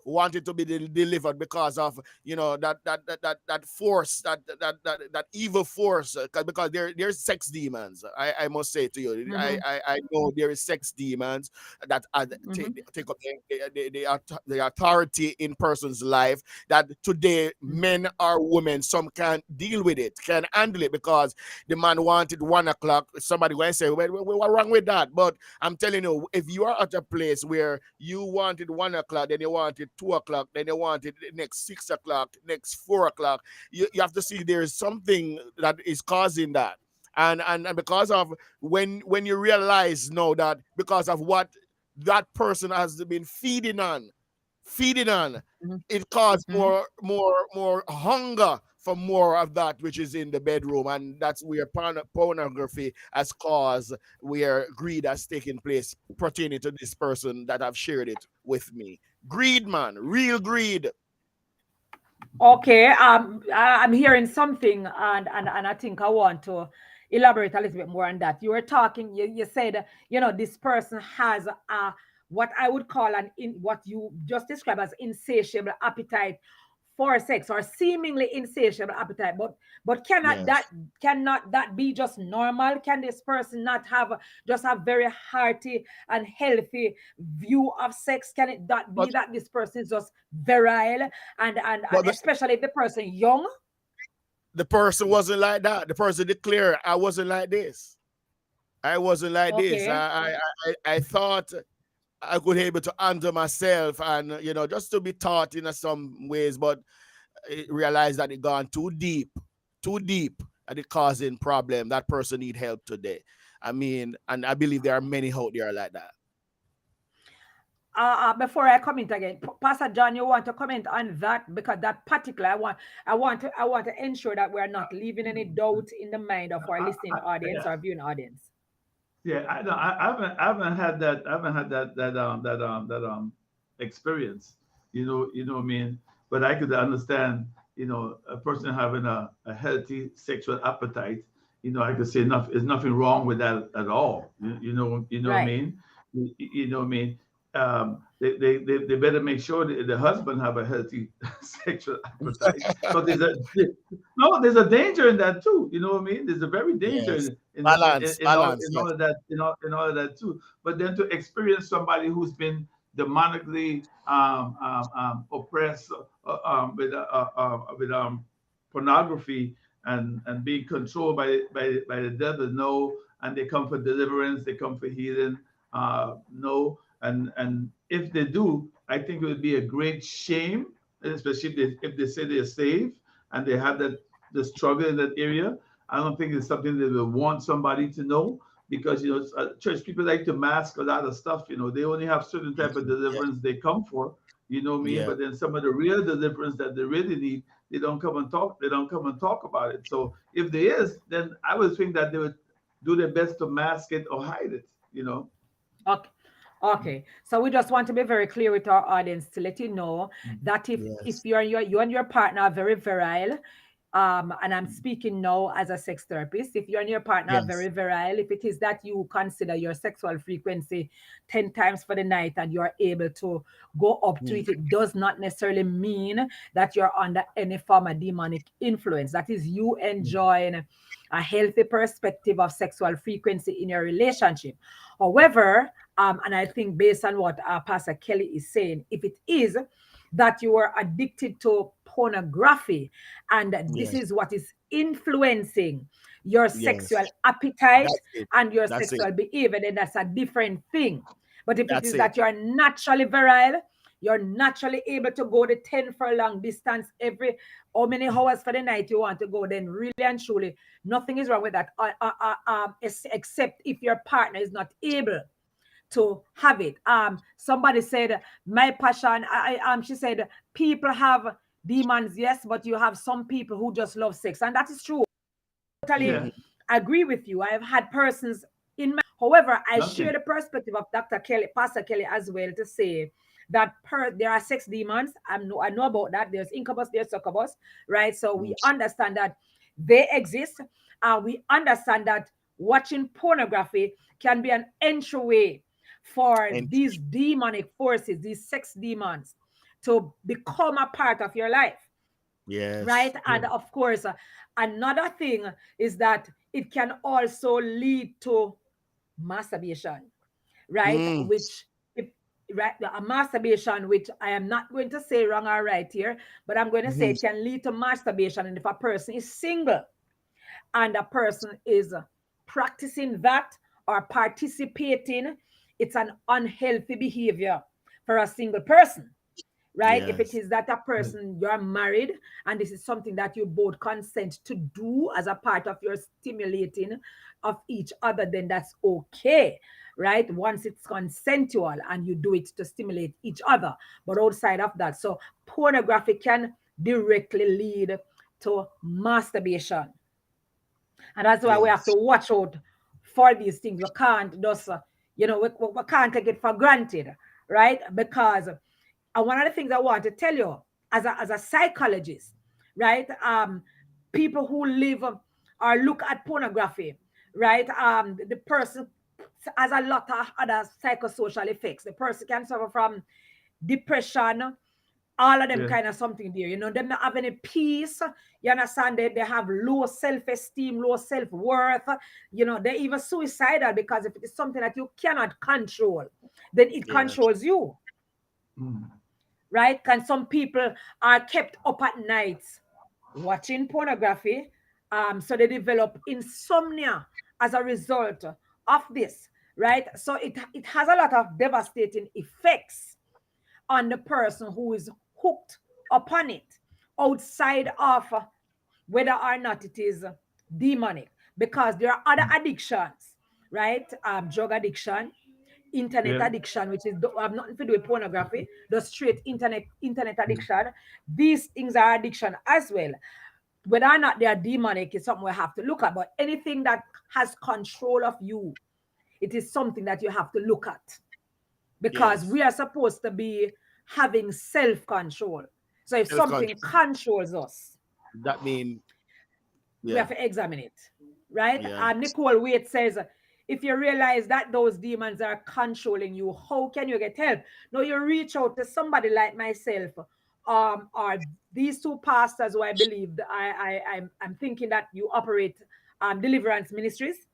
wanted to be delivered because of that force, that evil force, because there's sex demons. I must say to you, I know there is sex demons that take up the authority in person's life, that today men or women, some can't deal with it, can handle it, because the man wanted 1 o'clock. Somebody going to say, well, what's wrong with that? But I'm telling you, if you are at a place where you wanted 1 o'clock, then you wanted 2 o'clock, then you wanted the next 6 o'clock, next 4 o'clock, you have to see there's something that is causing that. And because of when you realize now that because of what that person has been feeding on, it causes more hunger for more of that which is in the bedroom, and that's where pornography has caused, where greed has taken place pertaining to this person that have shared it with me. Greed, man, real greed. Okay. I'm hearing something, and I think I want to elaborate a little bit more on that. You were talking, you said, this person has what I would call what you just described as insatiable appetite for sex or seemingly insatiable appetite, but Yes. cannot that be just normal? Can this person not have just a very hearty and healthy view of sex? Can it that be But that this person is just virile and but especially if the person young? the person wasn't like that. The person declared, I wasn't like this. I wasn't like this. Okay. I thought I could able to handle myself and just to be taught in some ways, but I realized that it gone too deep, and it causing problem. That person need help today. I mean, and I believe there are many out there like that. Before I comment again, Pastor John, you want to comment on that because that particular I want to ensure that we're not leaving any doubt in the mind of our listening audience Yeah, or viewing audience. yeah. I know. I haven't had that. I haven't had that experience. You know what I mean. But I could understand. A person having a healthy sexual appetite. I could say there's nothing wrong with that at all. You know what I Right. mean. You know what I mean. They better make sure that the husband have a healthy sexual appetite because there's a danger in that too. You know what I mean? There's a very danger Yes. in, Balance, in all balance. in all Yes. of that in all of that too. But then to experience somebody who's been demonically oppressed with pornography and being controlled by the devil, no, and they come for deliverance, they come for healing, no, and if they do, I think it would be a great shame, especially if they say they're saved and they have the struggle in that area. I don't think it's something that they want somebody to know because church people like to mask a lot of stuff. They only have certain type of Yeah. deliverance they come for. You know what I mean? Yeah. But then some of the real deliverance that they really need, they don't come and talk. They don't come and talk about it. So if there is, then I would think that they would do their best to mask it or hide it. Okay. Okay. So we just want to be very clear with our audience to let you know that if Yes. you and your partner are very virile, and I'm speaking now as a sex therapist, if you and your partner are Yes. very virile, if it is that you consider your sexual frequency 10 times for the night and you're able to go up to Mm. it, it does not necessarily mean that you're under any form of demonic influence. That is you enjoying a healthy perspective of sexual frequency in your relationship. However, and I think based on what Pastor Kelly is saying, if it is that you are addicted to pornography and this Yes. is what is influencing your sexual Yes. appetite That's it. and your That's it. sexual behavior, then that's a different thing. But if it That's is it. that you're naturally virile, you're naturally able to go the 10 furlong distance every how many hours for the night you want to go, then really and truly, nothing is wrong with that, except if your partner is not able to have it. Somebody said, my passion, she said, people have demons, yes, but you have some people who just love sex. And that is true. Totally Yeah. Mhm. agree with you. I've had persons in my, however, I share Okay. the perspective of Dr. Kelly, Pastor Kelly as well to say that there are sex demons. I know about that. There's incubus, there's succubus, right? So we understand that they exist. We understand that watching pornography can be an entryway for And these demonic forces, these sex demons, to become a part of your life, right? yes. And of course, another thing is that it can also lead to masturbation, right? Mm. Which, if, right, a masturbation, which I am not going to say wrong or right here, but I'm going to say Mhm. it can lead to masturbation. And if a person is single and a person is practicing that or participating, it's an unhealthy behavior for a single person, right? If it Yes. is that a person you're married and this is something that you both consent to do as a part of your stimulating of each other, then that's okay, right? Once it's consensual and you do it to stimulate each other. But outside of that, so pornography can directly lead to masturbation. And that's why we have to Yes. watch out for these things. We can't just, we can't take it for granted, right? Because one of the things I want to tell you as a psychologist, right? People who live or look at pornography, right? The person has a lot of other psychosocial effects. The person can suffer from depression, All of them Yeah. kind of something there. You know, them not have any peace. You understand? They have low self-esteem, low self-worth. You know, they're even suicidal because if it is something that you cannot control, then it Yeah. controls you. Mm. Right? And some people are kept up at nights watching pornography. So they develop insomnia as a result of this, right? So it has a lot of devastating effects on the person who is hooked upon it, outside of whether or not it is demonic, because there are other addictions, right? Drug addiction, internet Yeah. addiction, which is have nothing to do with pornography, the straight internet addiction. These things are addiction as well. Whether or not they are demonic is something we have to look at. But anything that has control of you, it is something that you have to look at, because Yes. we are supposed to be having self-control. So if something Self-control. controls us, That mean, we yeah. have to examine it, right? Yeah. Nicole Waite says, if you realize that those demons are controlling you, how can you get help? No, you reach out to somebody like myself, or these two pastors who I believe I'm thinking that you operate deliverance ministries,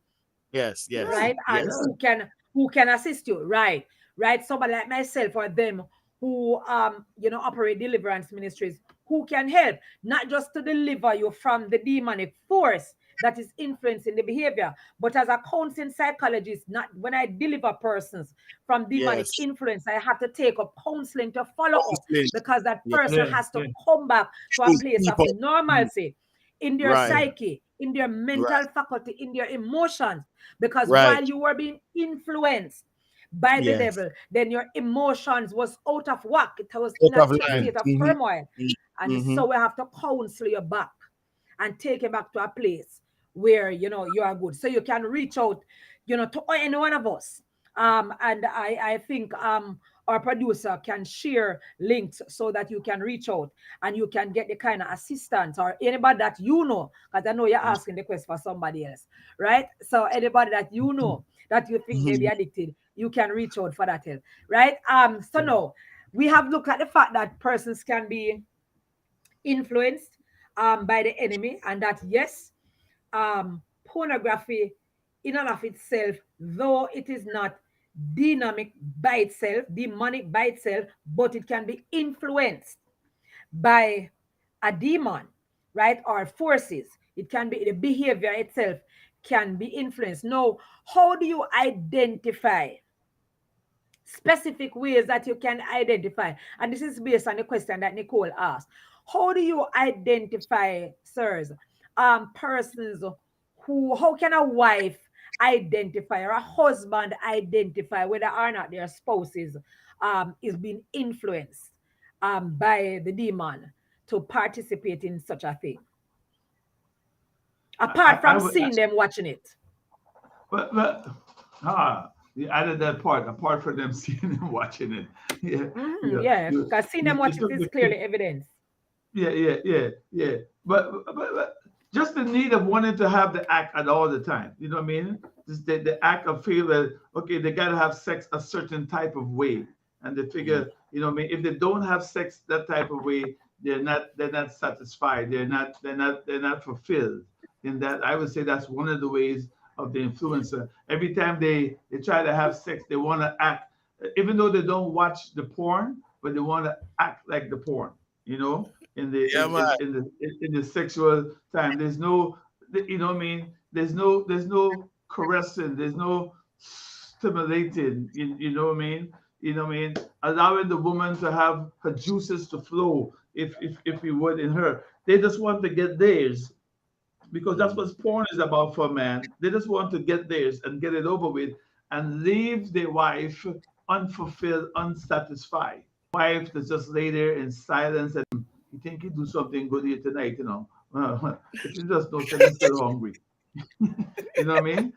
Yes. Yeah. Yes. right? And Yes. who can assist you, right? Right? Somebody like myself or them who operate deliverance ministries, who can help, not just to deliver you from the demonic force that is influencing the behavior, but as a counseling psychologist, not when I deliver persons from demonic Yes. influence, I have to take up counseling to follow up, Counseling. because that Yeah. person Yeah. has to Yeah. come back to a Choose place of people. Mm. normalcy in their Right. Yeah. psyche, in their Right. mental faculty, in their emotions. Because Right. while you were being influenced by the Yes. devil, then your emotions was out of whack. It was in Out a of line. state of Mm-hmm. turmoil. And Mm-hmm. so we have to counsel you back and take you back to a place where you are good. So you can reach out, to any one of us. And I think our producer can share links so that you can reach out and you can get the kind of assistance, or anybody that because I know you're asking the question for somebody else, right? So anybody that that you think may be Mm-hmm. addicted, you can reach out for that help, right? So Yeah. no, we have looked at the fact that persons can be influenced by the enemy, and that yes, pornography in and of itself, though it is not demonic by itself, but it can be influenced by a demon, right? Or forces. It can be the behavior itself can be influenced. Now, how do you identify specific ways that you can identify? And this is based on the question that Nicole asked. How do you identify, sirs, persons how can a wife identify, or a husband identify whether or not their spouses is being influenced by the demon to participate in such a thing, apart I from would. seeing them watching it? But you added that part apart from them seeing and watching it. Yeah. Yeah. Yeah, You because seeing them you watching took it is the clearly evidence. yeah. But just the need of wanting to have the act at all the time. You know what I mean? Just the act of feeling okay, they gotta have sex a certain type of way. And they Mm-hmm. figure, you know what I mean, if they don't have sex that type of way, they're not satisfied. They're not fulfilled. In that I would say that's one of the ways of the influencer. Every time they try to have sex, they want to act, even though they don't watch the porn, but they want to act like the porn. You know, in the Yeah, man. in the sexual time. There's no, you know what I mean. There's no caressing. There's no stimulating. You know what I mean. You know what I mean. Allowing the woman to have her juices to flow, if you would, in her. They just want to get theirs because that's Mm. what porn is about for a man. They just want to get theirs and get it over with and leave their wife unfulfilled, unsatisfied. Wife that just lay there in silence and you think you do something good here tonight, you know. If you just know, say, I'm still hungry. You know what I mean?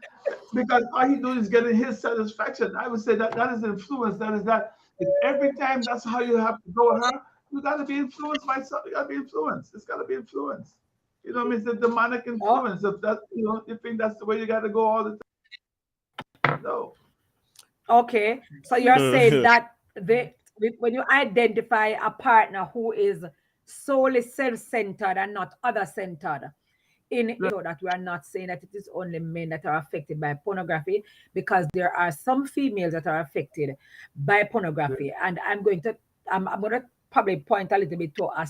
Because all he doing is getting his satisfaction. I would say that that is influence. That is that. If every time that's how you have to go her, you got to be influenced by something. You got to be influenced. It's got to be influenced. You know what I mean? It's a demonic Oh, influence. If that, you think that's the way you got to go all the time. No. okay. So you're saying that when you identify a partner who is solely self-centered and not other-centered, in so that we are not saying that it is only men that are affected by pornography, because there are some females that are affected by pornography. And I'm going to probably point a little bit to uh,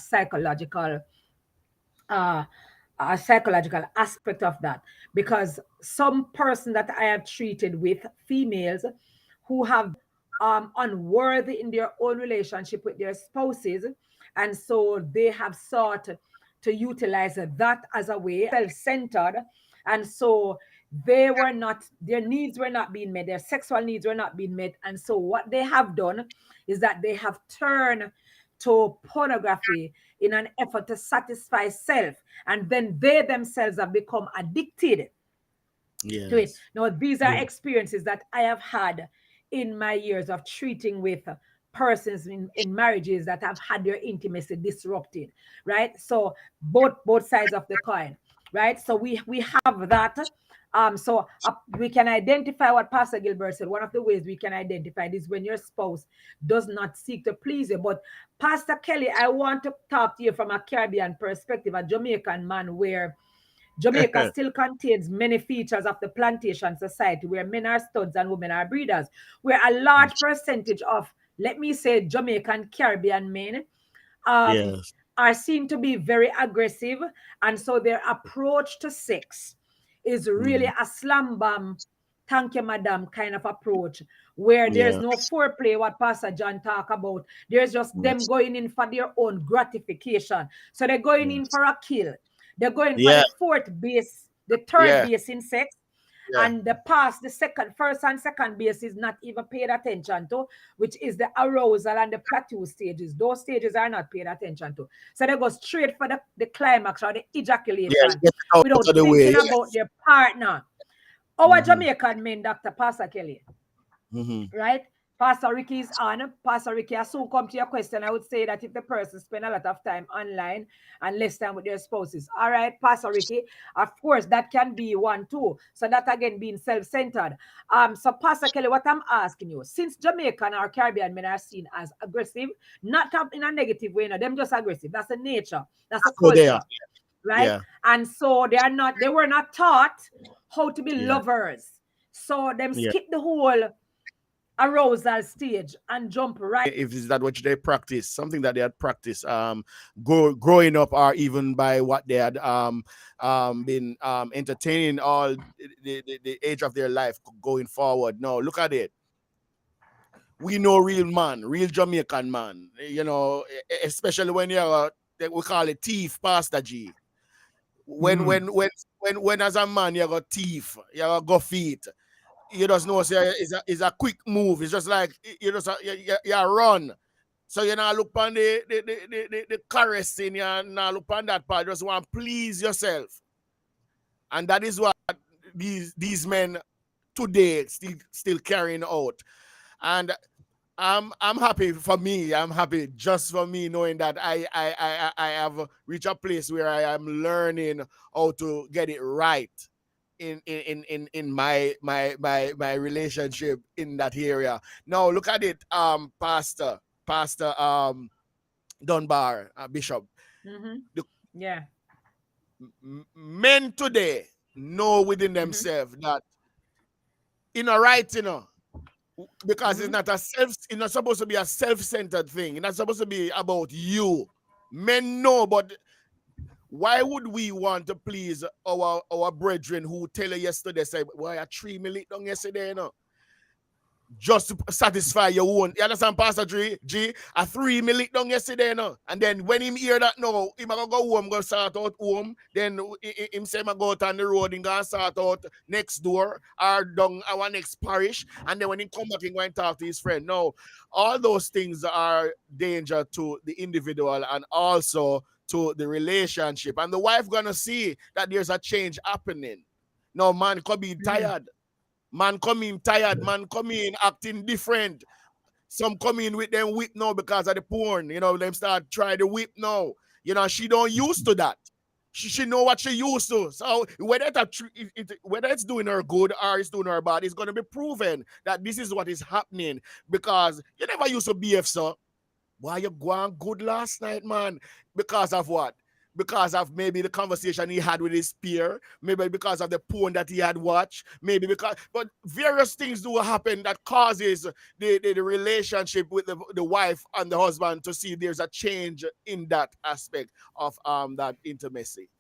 a psychological aspect of that, because some person that I have treated with, females who have unworthy in their own relationship with their spouses, and so they have sought to utilize that as a way self-centered, and so their needs were not being met, their sexual needs were not being met, and so what they have done is that they have turned to pornography in an effort to satisfy self, and then they themselves have become addicted to it. Yes. Now, these are experiences that I have had in my years of treating with persons in marriages that have had their intimacy disrupted, right? So both sides of the coin, right? So we have that. We can identify what Pastor Gilbert said. One of the ways we can identify this, when your spouse does not seek to please you. But Pastor Kelly, I want to talk to you from a Caribbean perspective, a Jamaican man, where Jamaica still contains many features of the plantation society where men are studs and women are breeders, where a large percentage of, let me say, Jamaican Caribbean men um, Yes. are seen to be very aggressive. And so their approach to sex is really Mm. a slam bam, thank you, madam kind of approach, where there's Yeah. no foreplay, what Pastor John talk about. There's just them Yes. going in for their own gratification. So they're going in Yes. for a kill. They're going for Yeah. the fourth base, the third Yeah. base in sex, Yeah. and the first and second base is not even paid attention to, which is the arousal and the plateau stages. Those stages are not paid attention to. So they go straight for the climax or the Yeah. ejaculation Get it out without of the way. thinking about Yes. their partner. Our Mm-hmm. Jamaican men, Dr. Pastor Kelly, Mm-hmm. right? Pastor Ricky is on. Pastor Ricky, I soon come to your question. I would say that if the person spend a lot of time online and less time with their spouses. All right, Pastor Ricky. Of course, that can be one too. So that again being self-centered. So Pastor Kelly, what I'm asking you, since Jamaican or Caribbean men are seen as aggressive, not in a negative way, no, them just aggressive. That's the nature, that's the So they are. culture, right? Yeah. And so they were not taught how to be Yeah. lovers. So them Yeah. skip the whole arousal stage and jump right. If is that what they practice, something that they had practiced growing up, or even by what they had been entertaining all the age of their life going forward. No, look at it. We know real man, real Jamaican man, especially when you're we call it thief, Pastor G. When as a man you got thief, you got go feet, you just know say it's a quick move. It's just like you just you run. So you now look on the caressing, you now look on that part. You just want to please yourself. And that is what these men today still carrying out. And I'm happy for me. I'm happy just for me knowing that I have reached a place where I am learning how to get it right in my relationship in that area. Now look at it, Pastor Dunbar, Bishop. Mm-hmm. The Yeah. men today know within Mm-hmm. themselves that right, because Mm-hmm. it's not supposed to be a self-centered thing. It's not supposed to be about you. Men know, but why would we want to please our brethren who tell you yesterday, say, why a 3 minutes down yesterday, just to satisfy your own. You understand, Pastor G? A 3 minute down yesterday, and then when him hear that now, him gonna go home, go start out home. Then him say, go out on the road and go start out next door or down our next parish. And then when he come back, he go and talk to his friend. No, all those things are danger to the individual and also to the relationship. And the wife gonna see that there's a change happening. No, man could be tired. Man come in tired, man come in acting different. Some come in with them whip now because of the porn. Them start try the whip now. She don't used to that. She know what she used to. So whether it's doing her good or it's doing her bad, it's gonna be proven that this is what is happening because you never used to BF so. Why you going good last night, man? Because of what? Because of maybe the conversation he had with his peer, maybe because of the porn that he had watched, maybe because, but various things do happen that causes the relationship with the wife and the husband to see there's a change in that aspect of that intimacy.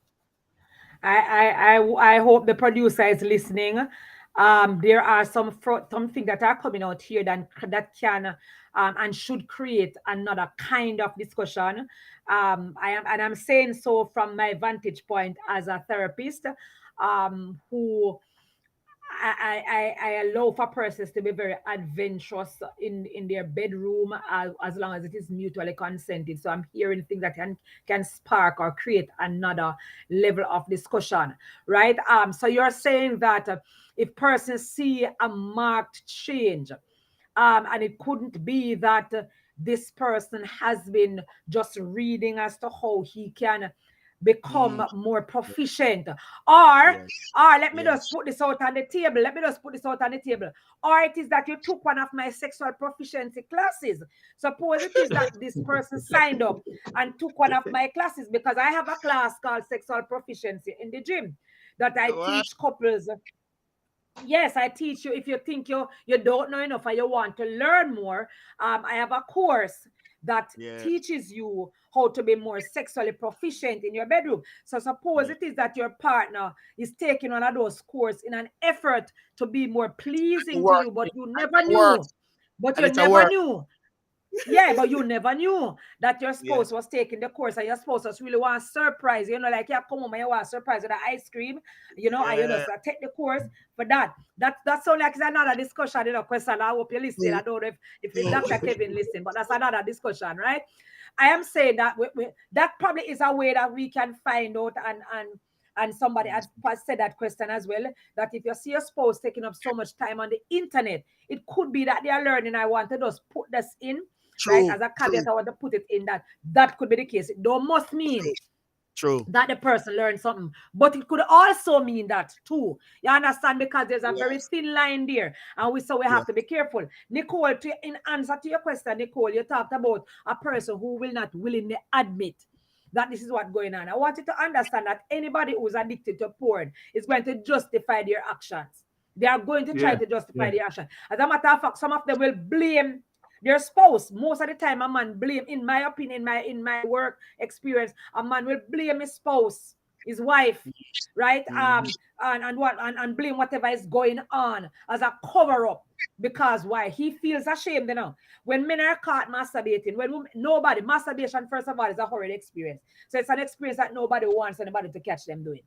I hope the producer is listening. There are something that are coming out here that can and should create another kind of discussion. I'm saying so from my vantage point as a therapist, who I allow for persons to be very adventurous in their bedroom as long as it is mutually consented. So I'm hearing things that can spark or create another level of discussion, right? So you're saying that if persons see a marked change, and it couldn't be that this person has been just reading as to how he can become Mm, more proficient, or yes, let me just yes. put this out on the table. Let me just put this out on the table. Or it is that you took one of my sexual proficiency classes. Suppose it is that this person signed up and took one of my classes, because I have a class called sexual proficiency in the gym that I What? teach couples. Yes, I teach you. If you think you don't know enough or you want to learn more, I have a course that Yes, teaches you how to be more sexually proficient in your bedroom. So suppose yes. it is that your partner is taking one of those courses in an effort to be more To pleasing to work. you, but you And never it's a work. knew. But And you it's a never work. knew. Yeah, but you never knew that your Yeah. spouse was taking the course, and your spouse just really want to surprise you. You know, like you come home and you want to surprise with the ice cream, and you Yeah. just take the course for that. That sounds like it's another discussion, question. I hope you listen. True. I don't know if True. Dr. Kevin listen, but that's another discussion, right? I am saying that that probably is a way that we can find out, and somebody had said that question as well, that if you see your spouse taking up so much time on the internet, it could be that they are learning. I want to just put this in, right? True. As a True. caveat, I want to put it in that could be the case. It don't must mean True. True. that the person learned something, but it could also mean that too. You understand? Because there's a very Yes. thin line there, and we Yes. have to be careful. Nicole, in answer to your question, Nicole, you talked about a person who will not willingly admit that this is what's going on. I want you to understand that anybody who's addicted to porn is going to justify their actions. They are going to try Yeah, to justify yeah, their action. As a matter of fact, some of them will blame their spouse. Most of the time, a man blame, in my opinion, in my work experience, a man will blame his spouse, his wife, right? Mhm. And blame whatever is going on as a cover up. Because why? He feels ashamed, when men are caught masturbating, when nobody, masturbation, first of all, is a horrid experience. So it's an experience that nobody wants anybody to catch them doing,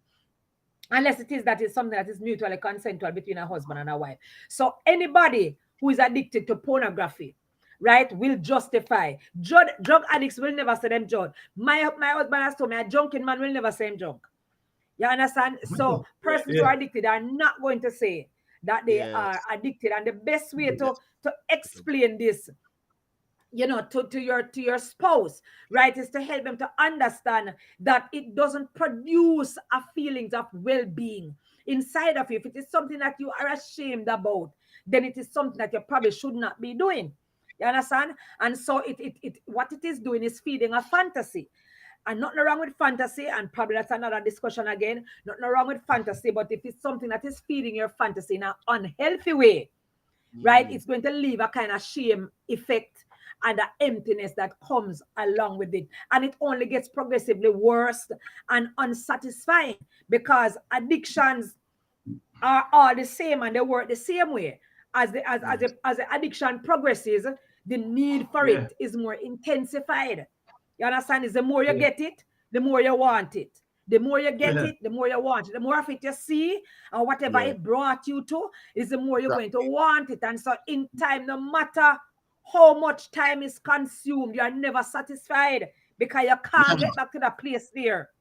unless it is that is something that is mutually consensual between a husband and a wife. So anybody who is addicted to pornography, right, will justify. Drug addicts will never say them drunk. My husband has told me a drunken man will never say him drunk. You understand? So yeah, persons who yeah, are addicted are not going to say that they are Yes. addicted. And the best way Yes. to explain this, to your spouse, right, is to help them to understand that it doesn't produce a feelings of well-being inside of you. If it is something that you are ashamed about, then it is something that you probably should not be doing. You understand? And so it what it is doing is feeding a fantasy. And nothing wrong with fantasy, and probably that's another discussion again. Nothing wrong with fantasy, but if it's something that is feeding your fantasy in an unhealthy way, right, Mhm. it's going to leave a kind of shame effect and the emptiness that comes along with it. And it only gets progressively worse and unsatisfying, because addictions are all the same and they work the same way. Yes. As the addiction progresses, the need for yeah, it is more intensified. You understand? Is the more you yeah, get it, the more you want it. The more you get yeah, it, the more you want it. The more of it you see, and whatever Yes. it brought you to, is the more you're Right. going to want it. And so, in time, no matter how much time is consumed, you are never satisfied, because you can't Mhm. get back to that place there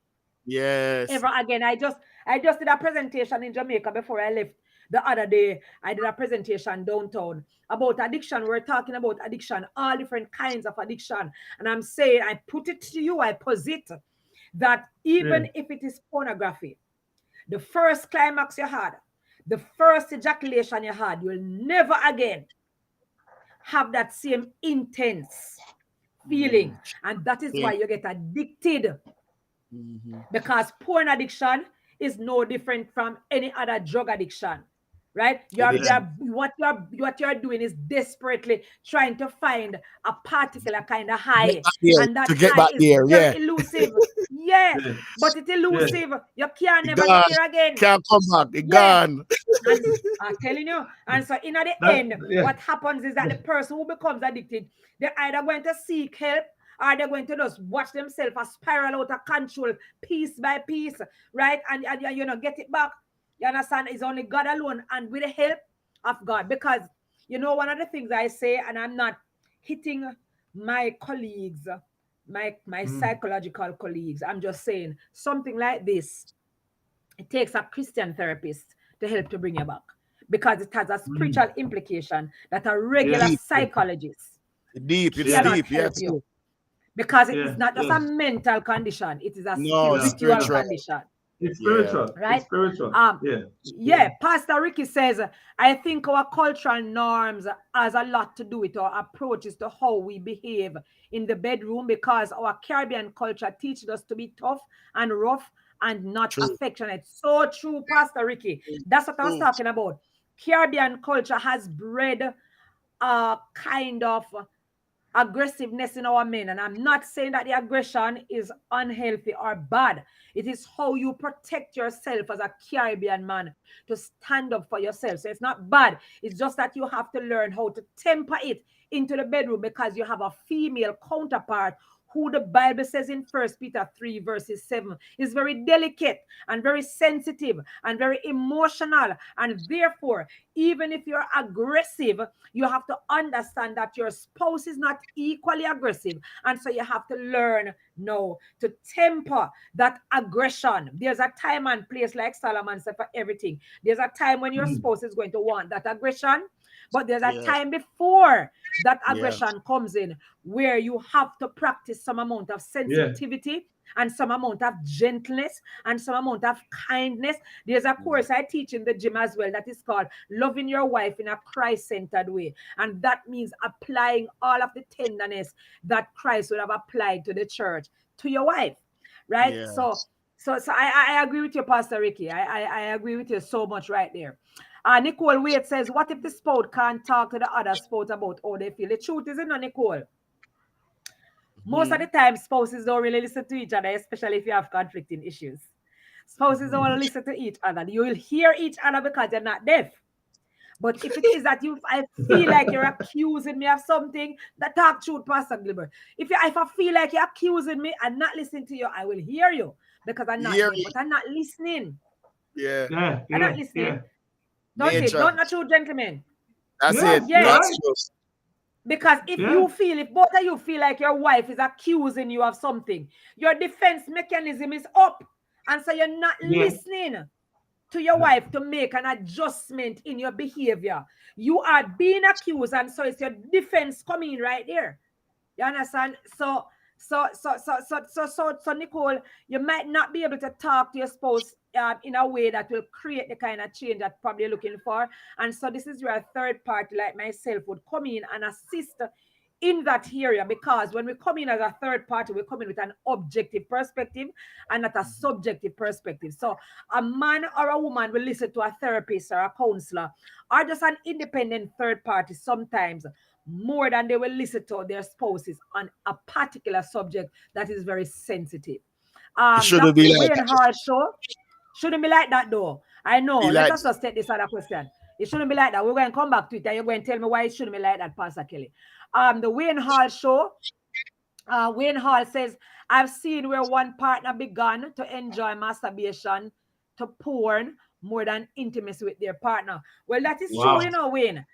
Yes. ever again. I just did a presentation in Jamaica before I left the other day. I did a presentation downtown about addiction. We're talking about addiction, all different kinds of addiction. And I'm saying, I put it to you, I posit that even Yeah. if it is pornography, the first climax you had, the first ejaculation you had, you'll never again have that same intense feeling. And that is Yeah. why you get addicted, Mm-hmm. because porn addiction is no different from any other drug addiction, right? It is. Yeah. What you're doing is desperately trying to find a particular kind of To get high, back there. and that To get high back is there. very Yeah. elusive. Yeah, Yeah. but it's Yeah. elusive. You can It never get gone. there again. Can't come back. It Yeah, gone. and I'm telling you, and so in at the That, end, yeah. what happens is that the person who becomes addicted, they're either going to seek help or they're going to just watch themselves a spiral out of control piece by piece, right? And you know, get it back. You understand? It's only God alone and with the help of God. Because you know, one of the things I say, and I'm not hitting my colleagues, my Mm. psychological colleagues, I'm just saying something like this, it takes a Christian therapist to help to bring you back, because it has a Mm. spiritual implication that a regular Yes. Deep. psychologist Deep. It's Yeah. cannot deep. Yeah. help you, because it is Yeah. not just a Yes. mental condition, it is a No, Yeah. spiritual Yeah. spiritual. condition, It's Yeah. spiritual. It's right? spiritual. Um, Yeah. Yeah. yeah, Pastor Ricky says, I think our cultural norms has a lot to do with our approaches to how we behave in the bedroom, because our Caribbean culture teaches us to be tough and rough and not True. affectionate. So true, Pastor Ricky. That's what I was True. talking about. Caribbean culture has bred a kind of aggressiveness in our men. And I'm not saying that the aggression is unhealthy or bad. It is how you protect yourself as a Caribbean man to stand up for yourself. So it's not bad. It's just that you have to learn how to temper it into the bedroom, because you have a female counterpart who the Bible says in 1 Peter 3 verses 7 is very delicate and very sensitive and very emotional. And therefore, even if you're aggressive, you have to understand that your spouse is not equally aggressive. And so you have to learn now to temper that aggression. There's a time and place, like Solomon said, for everything. There's a time when your Mm. spouse is going to want that aggression, but there's a Yes. time before that Yeah. aggression comes in, where you have to practice some amount of Yeah. sensitivity and some amount of gentleness and some amount of kindness. There's a course I teach in the gym as well that is called Loving Your Wife in a Christ-Centered Way. And that means applying all of the tenderness that Christ would have applied to the church to your wife, right? So Yes. I agree with you, Pastor Ricky. I agree with you so much right there. Nicole Wade says, what if the spouse can't talk to the other spouse about how they feel? The truth is, Nicole, most of the time, spouses don't really listen to each other, especially if you have conflicting issues. Spouses don't want to listen to each other. You will hear each other because you're not deaf. But if it is that I feel like you're accusing me of something, that talk truth, Pastor Gilbert. If I feel like you're accusing me and not listening to you, I will hear you, because I'm not Hear deaf, me. but I'm not listening. Yeah. Yeah. I'm not Yeah. listening. Yeah. Don't it? Nature. Don't not true, gentlemen. That's it. Yes. You're Yeah. That's right. just. Because Yeah. if both of you feel like your wife is accusing you of something, your defense mechanism is up. And so you're not Yeah. listening to your wife to make an adjustment in your behavior. You are being accused, and so it's your defense coming right there. You understand? So, Nicole, you might not be able to talk to your spouse in a way that will create the kind of change that probably you're looking for. And so this is where a third party like myself would come in and assist in that area, because when we come in as a third party, we come in with an objective perspective and not a subjective perspective. So a man or a woman will listen to a therapist or a counselor or just an independent third party sometimes more than they will listen to their spouses on a particular subject that is very sensitive. It shouldn't be Dr. like Wayne that. Hall show shouldn't be like that though. I know. Be Let like us just take this other question. It shouldn't be like that. We're going to come back to it and you're going to tell me why it shouldn't be like that, Pastor Kelly. The Wayne Hall show, Wayne Hall says, I've seen where one partner began to enjoy masturbation to porn more than intimacy with their partner. Well, that is true, Wow. Wayne.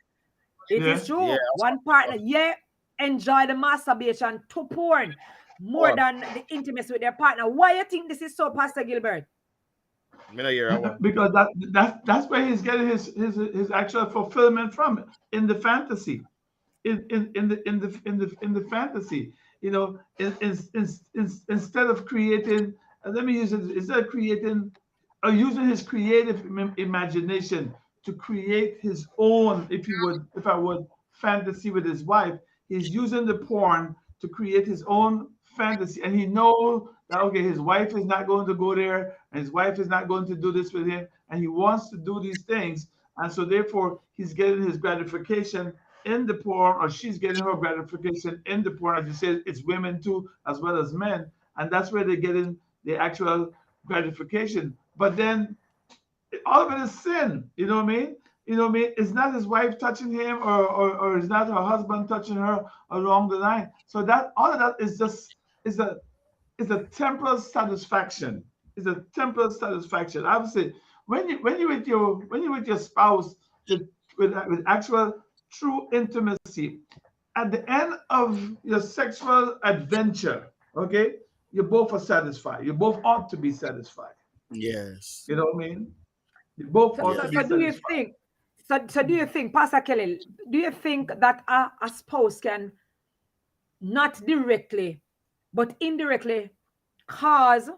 It Yeah. is yeah. true. One partner, yeah, enjoy the masturbation to porn more One. than the intimacy with their partner. Why you think this is so, Pastor Gilbert? Me not hear that one. Because that's where he's getting his actual fulfillment from, in the fantasy, in the fantasy. You know, instead of creating let me use it, instead of creating or using his creative imagination to create his own, if I would, fantasy with his wife, he's using the porn to create his own fantasy, and he knows that okay, his wife is not going to go there, and his wife is not going to do this with him, and he wants to do these things, and so therefore he's getting his gratification in the porn, or she's getting her gratification in the porn. As you said, it's women too, as well as men, and that's where they're getting the actual gratification. But then all of it is sin. You know what I mean? You know what I mean? It's not his wife touching him, or it's not her husband touching her along the line. So that all of that is just is a temporal satisfaction. It's a temporal satisfaction. Obviously, when you with your spouse with actual true intimacy, at the end of your sexual adventure, okay, you both are satisfied. You both ought to be satisfied. Yes. You know what I mean? You both So, ought to so, be so do you satisfied. think? So do you think, Pastor Kelly? Do you think that a spouse can not directly, but indirectly cause?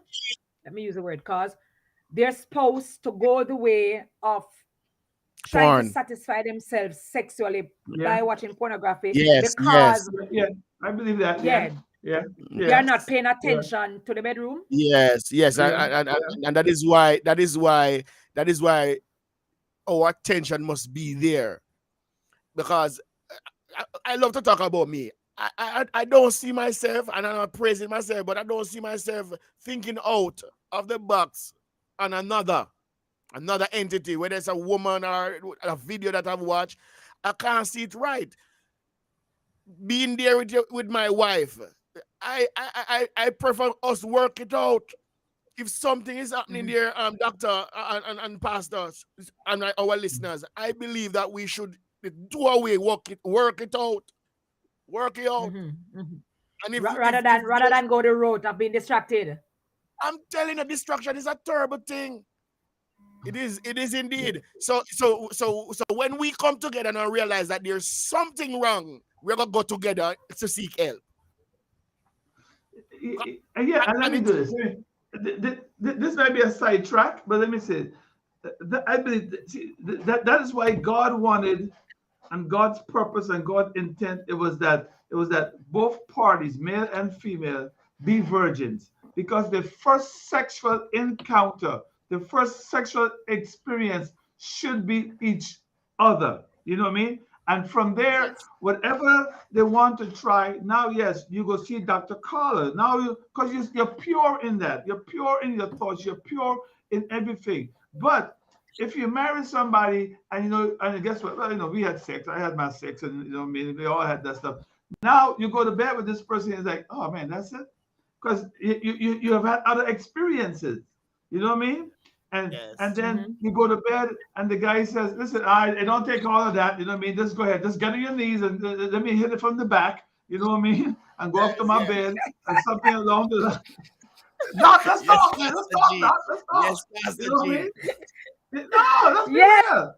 Let me use the word cause. They're supposed to go the way of trying to Porn. satisfy themselves sexually Yeah, by watching pornography Yes, yes. because, yeah, I believe that. Yeah, yeah, yeah, they are yeah, not paying yeah, attention to the bedroom. Yes, yes, yeah, and that is why our attention must be there, because I love to talk about me. I don't see myself, and I'm not praising myself, but I don't see myself thinking out of the box on another entity, whether it's a woman or a video that I've watched. I can't see it right. Being there with my wife, I prefer us work it out. If something is happening Mhm, there, doctor and pastors and our listeners, I believe that we should do away, work it out. mhm, mhm. And Rather than go the road of being distracted. I'm telling you, distraction is a terrible thing. It is yeah. indeed. So when we come together and realize that there's something wrong, we're gonna go together to seek help. Yeah, and let And me it do this. This might be a sidetrack, but let me say, I believe that is why God wanted, and God's purpose and God's intent, it was that both parties, male and female, be virgins, because the first sexual encounter, the first sexual experience should be each other. You know what I mean? And from there, yes, whatever they want to try, now yes, you go see Dr. Carla. Now because you're pure in that, you're pure in your thoughts, you're pure in everything. But if you marry somebody and and guess what? Well, we had sex. I had my sex, and I mean, we all had that stuff. Now you go to bed with this person, it's like, oh man, that's it, because you have had other experiences. You know what I mean? And yes, then Mhm. you go to bed, and the guy says, listen, I don't take all of that. You know what I mean? Just go ahead, just get on your knees and let me hit it from the back. You know what I mean? And go off to yes, my yes, bed and something along the line. Doc, let's yes, talk, man. Let's Pastor talk, G. Doc. Let's talk. Yes, You Pastor know what I G. mean? No, let's be Yeah, real.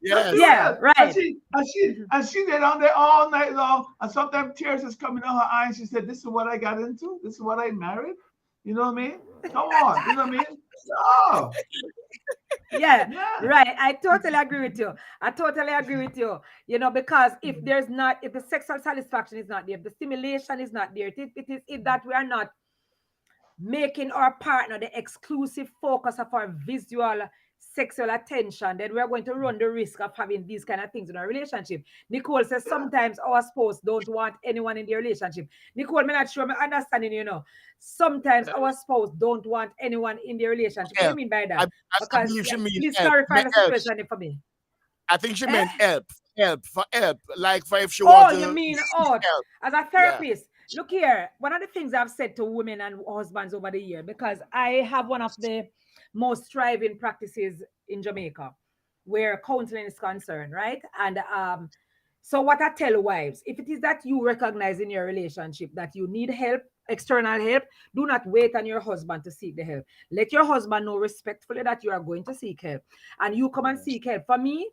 Let's be Yes, yeah, real. And right. Mhm. she did on there all night long. And sometimes tears is coming down her eyes. She said, "This is what I got into. This is what I married." You know what I mean? Come on. You know what I mean? No. Yeah, Yeah. right. I totally agree with you. I totally agree with you. Because if the sexual satisfaction is not there, if the stimulation is not there, it that we are not making our partner the exclusive focus of our visual sexual attention, then we're going to run the risk of having these kind of things in our relationship. Nicole says Yeah. sometimes our spouse don't want anyone in the relationship. Nicole, I'm not sure I'm understanding, Sometimes our spouse don't want anyone in the relationship. What do you help. mean by I, that? I Because believe she means please help. clarify the Help. situation for me. I think she Eh? meant help, like for if she want Oh, you to mean seek help. as a Yeah. therapist? Look here, one of the things I've said to women and husbands over the year, because I have one of the most thriving practices in Jamaica where counseling is concerned, right? And so what I tell wives, if it is that you recognize in your relationship that you need help, external help, do not wait on your husband to seek the help. Let your husband know respectfully that you are going to seek help, and you come and Yes. seek help. For me,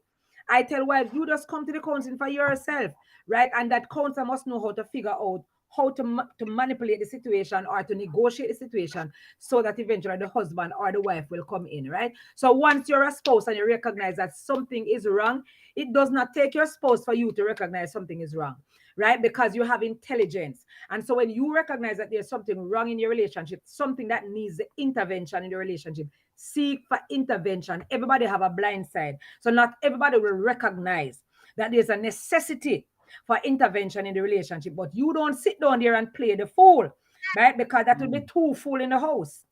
I tell wives, you just come to the counseling for yourself, right? And that counselor must know how to figure out how to manipulate the situation or to negotiate the situation so that eventually the husband or the wife will come in, right? So once you're a spouse and you recognize that something is wrong, it does not take your spouse for you to recognize something is wrong, right? Because you have intelligence. And so when you recognize that there's something wrong in your relationship, something that needs the intervention in the relationship, seek for intervention. Everybody have a blind side. So not everybody will recognize that there's a necessity for intervention in the relationship, but you don't sit down there and play the fool, right? Because that will be two fool in the house,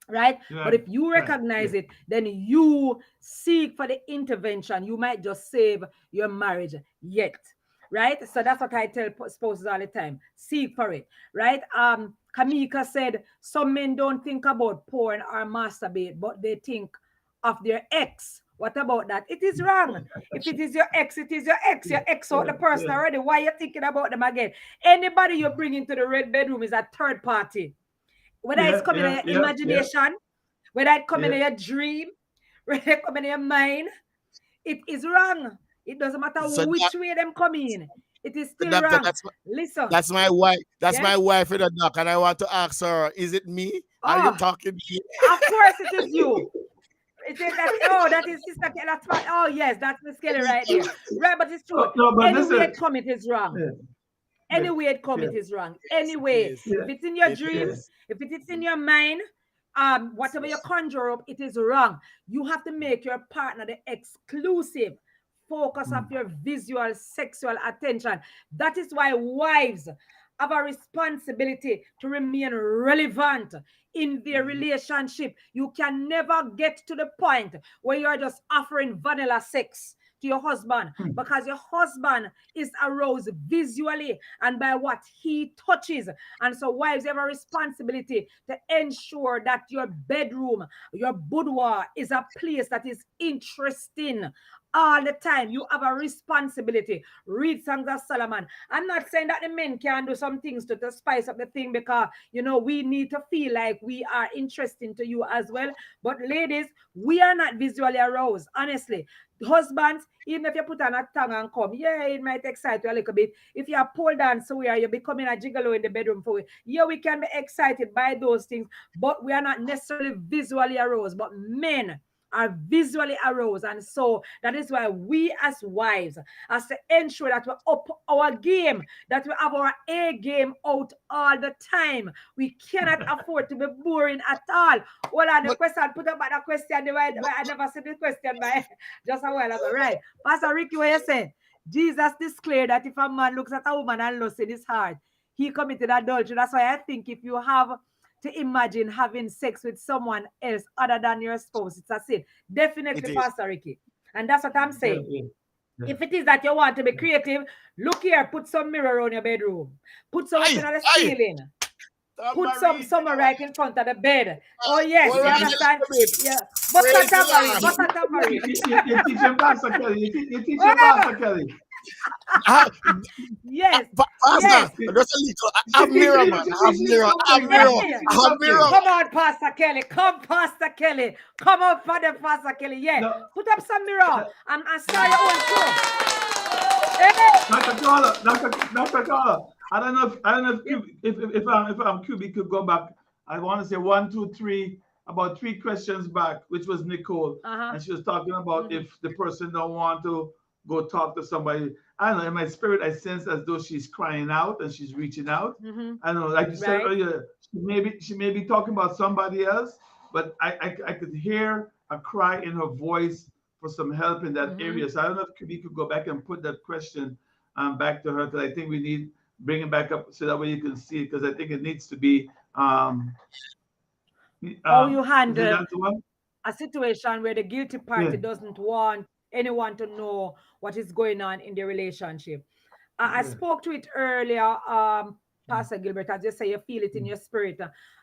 right? Yeah. But if you recognize it, then you seek for the intervention. You might just save your marriage yet, right? So that's what I tell spouses all the time. Seek for it, right? Kamika said some men don't think about porn or masturbate, but they think of their ex. What about that? It is wrong. If it is your ex, it is your ex. Your ex out the person already. Why are you thinking about them again? Anybody you bring into the red bedroom is a third party. Whether it's coming in your imagination, whether it come in your dream, whether it come in your mind, it is wrong. It doesn't matter which way them come in. It is still wrong. Listen. That's my wife. That's my wife in the dock, and I want to ask her, is it me? Are you talking to me? Of course it is you. It is that, that is Sister Kelly. That's my, yes, that's Miss Kelly right there. Right, but it's true. Anyway it come, it is wrong. Anyway it come, it is wrong. Anyway, if it's in your dreams, if it is in your mind, whatever you conjure up, it is wrong. You have to make your partner the exclusive focus of your visual sexual attention. That is why wives have a responsibility to remain relevant in their relationship. You can never get to the point where you're just offering vanilla sex to your husband, because your husband is aroused visually and by what he touches. And so wives have a responsibility to ensure that your bedroom, your boudoir, is a place that is interesting all the time. You have a responsibility. Read Songs of Solomon. I'm not saying that the men can do some things to spice up the thing, because we need to feel like we are interesting to you as well. But ladies, we are not visually aroused, honestly. Husbands, even if you put on a tongue and come, it might excite you a little bit. If you are pole dance where you're becoming a gigolo in the bedroom for we can be excited by those things, but we are not necessarily visually aroused. But men are visually aroused, and so that is why we as wives has to ensure that we up our game, that we have our A game out all the time. We cannot afford to be boring at all. Hold on, the question, put up that question. I never said the question by just a while ago, right? Pastor Ricky, what you saying? Jesus declared that if a man looks at a woman and lusts in his heart, he committed adultery. That's why I think if you have to imagine having sex with someone else other than your spouse, it's a sin. Definitely, Pastor Ricky. And that's what I'm saying. If it is that you want to be creative, look here, put some mirror on your bedroom. Put something on the ceiling. Put some right in front of the bed. Oh, yes, you understand? Yeah. But a tambourine. You teach him Pastor Kelly. You teach him Pastor Kelly. Yes. Pastor, just a little. Have mirror, man. Have mirror. Come on, Pastor Kelly. Come, Pastor Kelly. Come on, Father Pastor Kelly. Yeah. No. Put up some mirror and start your own show. Hey. Dr. Carla. I don't know if QB could go back. I want to say 1, 2, 3, about 3 questions back, which was Nicole, and she was talking about if the person don't want to go talk to somebody. I don't know, in my spirit, I sense as though she's crying out and she's reaching out. I don't know, like you said earlier, she may be talking about somebody else, but I could hear a cry in her voice for some help in that area. So I don't know if QB could go back and put that question back to her, because I think we need bring it back up so that way you can see it, because I think it needs to be how you handle a situation where the guilty party doesn't want anyone to know what is going on in the relationship. I spoke to it earlier, Pastor Gilbert, as you say, you feel it in your spirit,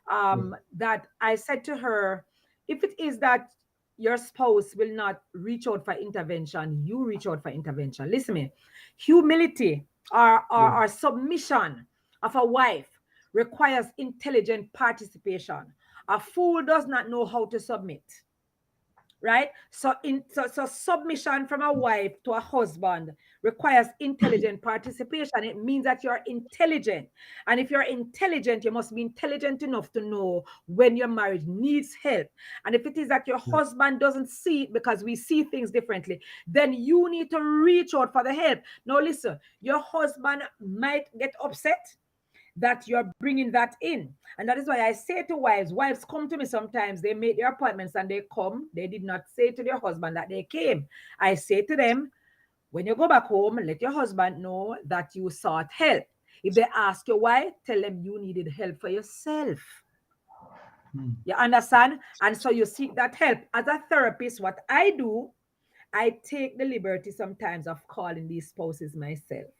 that I said to her, if it is that your spouse will not reach out for intervention, you reach out for intervention. Listen to me. Humility or submission of a wife requires intelligent participation. A fool does not know how to submit. right? So submission from a wife to a husband requires intelligent participation. It means that you're intelligent, and if you're intelligent, you must be intelligent enough to know when your marriage needs help. And if it is that your husband doesn't see it because we see things differently, then you need to reach out for the help. Now listen, your husband might get upset that you're bringing that in. And that is why I say to wives come to me sometimes, they make their appointments and they come. They did not say to their husband that they came. I say to them, when you go back home, let your husband know that you sought help. If they ask you why, tell them you needed help for yourself. You understand? And so you seek that help. As a therapist, what I do, I take the liberty sometimes of calling these spouses myself.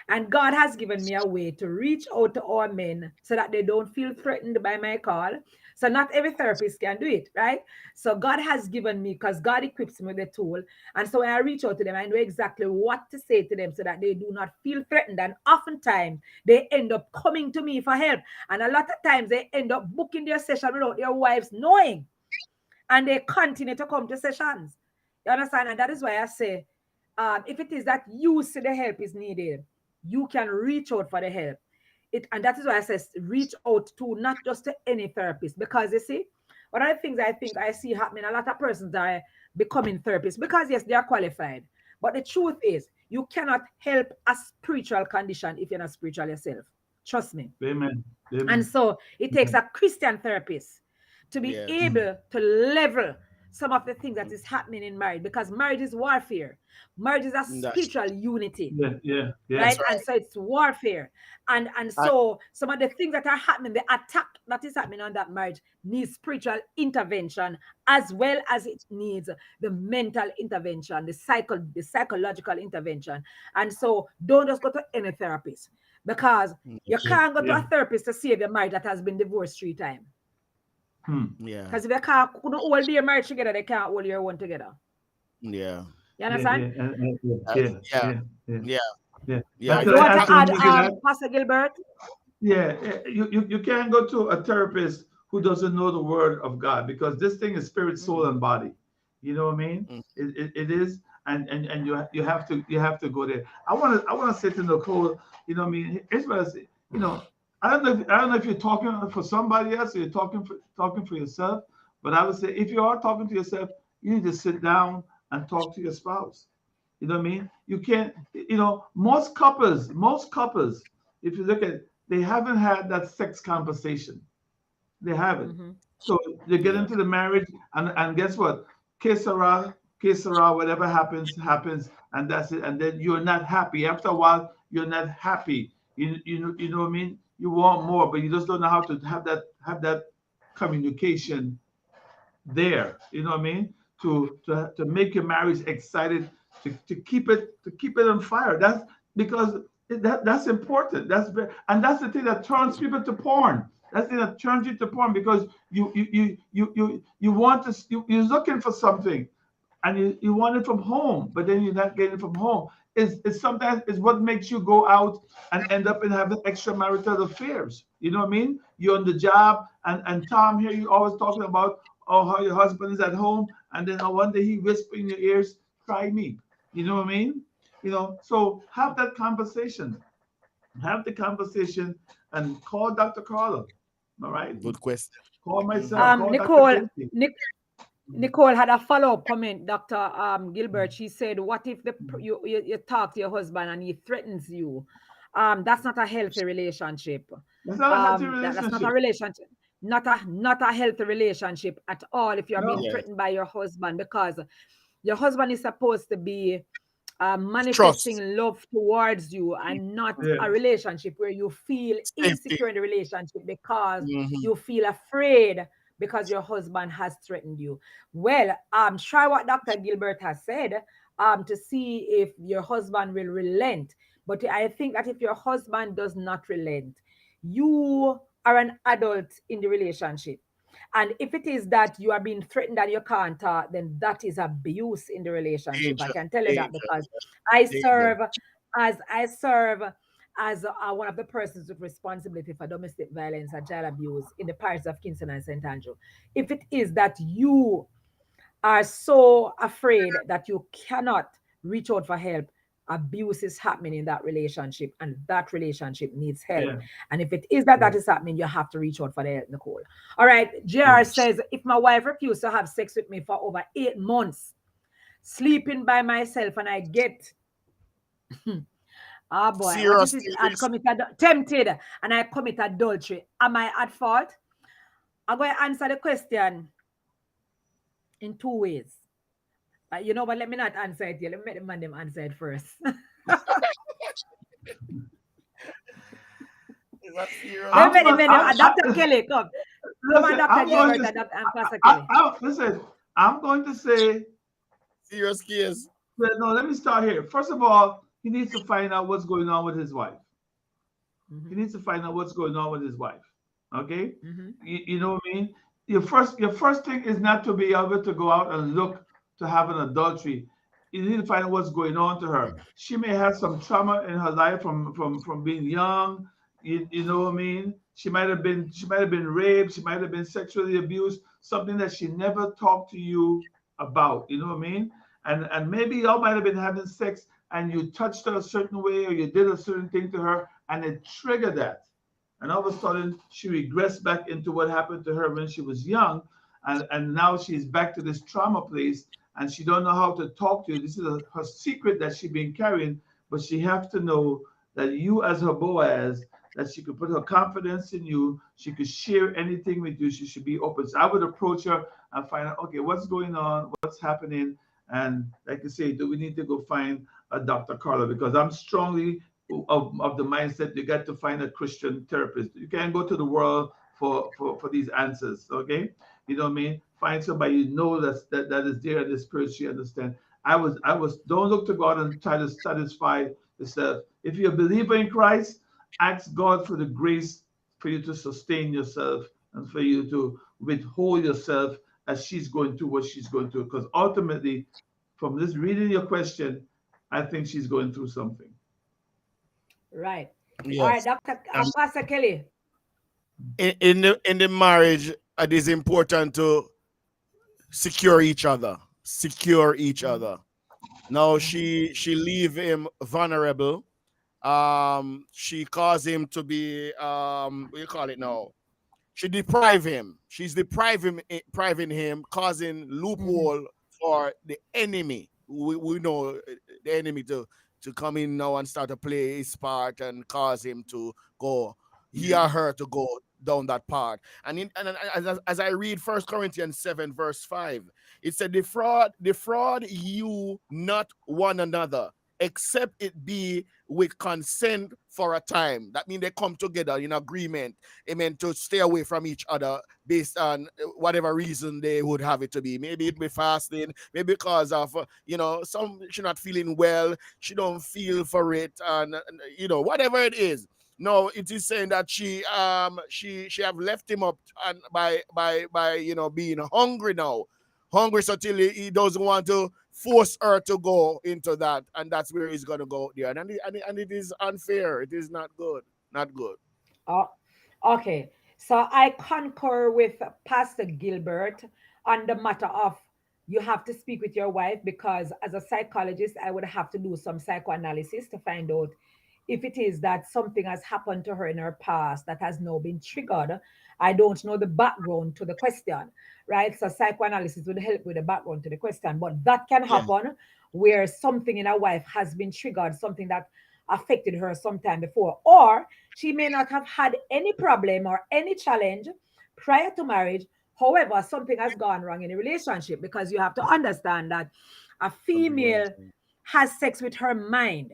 And God has given me a way to reach out to our men so that they don't feel threatened by my call. So not every therapist can do it, right? So God has given me, because God equips me with the tool. And so when I reach out to them, I know exactly what to say to them so that they do not feel threatened. And oftentimes they end up coming to me for help. And a lot of times they end up booking their session without their wives knowing. And they continue to come to sessions. You understand? And that is why I say, if it is that you see the help is needed, you can reach out for the help. And that is why I say reach out to not just to any therapist, because you see, one of the things I think I see happening, a lot of persons are becoming therapists because yes, they are qualified. But the truth is, you cannot help a spiritual condition if you're not spiritual yourself. Trust me. Amen. Amen. And so it takes a Christian therapist to be Yes. able to level some of the things that is happening in marriage, because marriage is warfare. Marriage is a That's spiritual unity, Yeah. right? that's right. And so it's warfare. And I, so some of the things that are happening, the attack that is happening on that marriage needs spiritual intervention, as well as it needs the mental intervention, the psychological intervention. And so don't just go to any therapist, because you can't go to a therapist to save your marriage that has been divorced 3 times. yeah. Because if you can't couldn't hold your marriage together, they can't hold your one together. Yeah. You understand? Uh, Yeah. yeah. Yeah. Yeah. Yeah. But You can I want to ask you add, one thing? Pastor Gilbert? You can't go to a therapist who doesn't know the word of God, because this thing is spirit, soul, and body. You know what I mean? Mm. It is, and you have to go there. I want to say to Nicole, you know what I mean? Here's what I say. You know, I don't know if you're talking for somebody else or you're talking for yourself, but I would say if you are talking to yourself, you need to sit down and talk to your spouse. You know what I mean? You can't, most couples, if you look at, they haven't had that sex conversation. They haven't. Mm-hmm. So you get Yeah. into the marriage, and guess what? Que sera, whatever happens, and that's it. And then you're not happy. After a while, you're not happy. You know what I mean? You want more, but you just don't know how to have that communication there. You know what I mean? To make your marriage excited, to keep it on fire. That's because that's important. And that's the thing that turns people to porn. That's the thing that turns you to porn, because you want to, you're looking for something, and you want it from home, but then you're not getting it from home. Is sometimes is what makes you go out and end up in having extramarital affairs. You know what I mean? You're on the job, and Tom here, you always talking about, oh, how your husband is at home, and then one day he whisper in your ears, try me. You know what I mean? So have that conversation. Have the conversation and call Dr. Carla. All right? Good question. Call Hmm. myself, call Dr. Nicole, Casey. Nicole had a follow-up comment, Dr. Gilbert. She said, what if you talk to your husband and he threatens you? That's not a healthy relationship. That's not a healthy That's not a relationship. relationship. Not a healthy relationship at all if you're being No. Yes. threatened by your husband, because your husband is supposed to be Trust, manifesting love towards you, and not Yeah. a relationship where you feel safety. insecure in the relationship because Hmm. you feel afraid because your husband has threatened you. Well, try what Dr. Gilbert has said, to see if your husband will relent. But I think that if your husband does not relent, you are an adult in the relationship. And if it is that you are being threatened and you can't talk, then that is abuse in the relationship. I Danger. can tell you that Danger. because I Danger. serve as one of the persons with responsibility for domestic violence and child abuse in the parish of Kingston and St. Andrew. If it is that you are so afraid that you cannot reach out for help, abuse is happening in that relationship, and that relationship needs help. Yeah. And if it is that Yeah. that is happening, you have to reach out for the help, Nicole. All right. JR Yes. says, if my wife refused to have sex with me for over 8 months, sleeping by myself, and I get ah boy, what is Serious it? I'd case. commit tempted and I commit adultery. Am I at fault? I'm going to answer the question in two ways. You know what? Let me not answer it here. Let me make the man them answer it first. Is that serious Let I'm me make case? the going. man them. Dr. Kelly, come. Come on, Listen. Dr. I'm going Gilbert to. and Pastor Kelly. Listen. I'm going to say. Serious case. Well, no. Let me start here. First of all, he needs to find out what's going on with his wife. He Mm-hmm. needs to find out what's going on with his wife. Okay, Mm-hmm. you know what I mean. Your first thing is not to be able to go out and look to have an adultery. You need to find out what's going on to her. She may have some trauma in her life from being young. You know what I mean. She might have been raped. She might have been sexually abused. Something that she never talked to you about. You know what I mean. And maybe y'all might have been having sex and you touched her a certain way or you did a certain thing to her and it triggered that. And all of a sudden, she regressed back into what happened to her when she was young. And now she's back to this trauma place and she don't know how to talk to you. This is her secret that she's been carrying, but she have to know that you as her Boaz, that she could put her confidence in you. She could share anything with you. She should be open. So I would approach her and find out, okay, what's going on? What's happening? And like I say, do we need to go find a Dr. Carla? Because I'm strongly of the mindset you got to find a Christian therapist. You can't go to the world for these answers. Okay, you know what I mean. Find somebody you know that is there in the spirit. You understand. I was don't look to God and try to satisfy yourself. If you're a believer in Christ, ask God for the grace for you to sustain yourself and for you to withhold yourself as she's going through what she's going through. Because ultimately, from this reading your question, I think she's going through something. Right. All right, Yes. Dr. And Pastor Kelly. in the marriage, it is important to secure each other. Secure each Mm-hmm. other. Now Mm-hmm. she leave him vulnerable. She caused him to be what you call it now. She deprive him. She's depriving him, causing Mm-hmm. loophole for the enemy. We know the enemy to come in now and start to play his part and cause him to go, he or her to go down that part. And as I read First Corinthians 7 verse 5, it said, defraud you not one another, except it be with consent for a time. That means they come together in agreement, amen, to stay away from each other based on whatever reason they would have it to be. Maybe it be fasting, maybe because of some she not feeling well, she don't feel for it, and whatever it is. No, it is saying that she have left him up and by being hungry now. Hungry so till he doesn't want to force her to go into that, and that's where he's gonna go there. And it is unfair. It is not good. Not good. Oh, okay. So I concur with Pastor Gilbert on the matter of you have to speak with your wife because as a psychologist, I would have to do some psychoanalysis to find out if it is that something has happened to her in her past that has now been triggered. I don't know the background to the question, right? So psychoanalysis would help with the background to the question, but that can Yeah. happen where something in her wife has been triggered, something that affected her sometime before, or she may not have had any problem or any challenge prior to marriage. However, something has gone wrong in a relationship because you have to understand that a female has sex with her mind,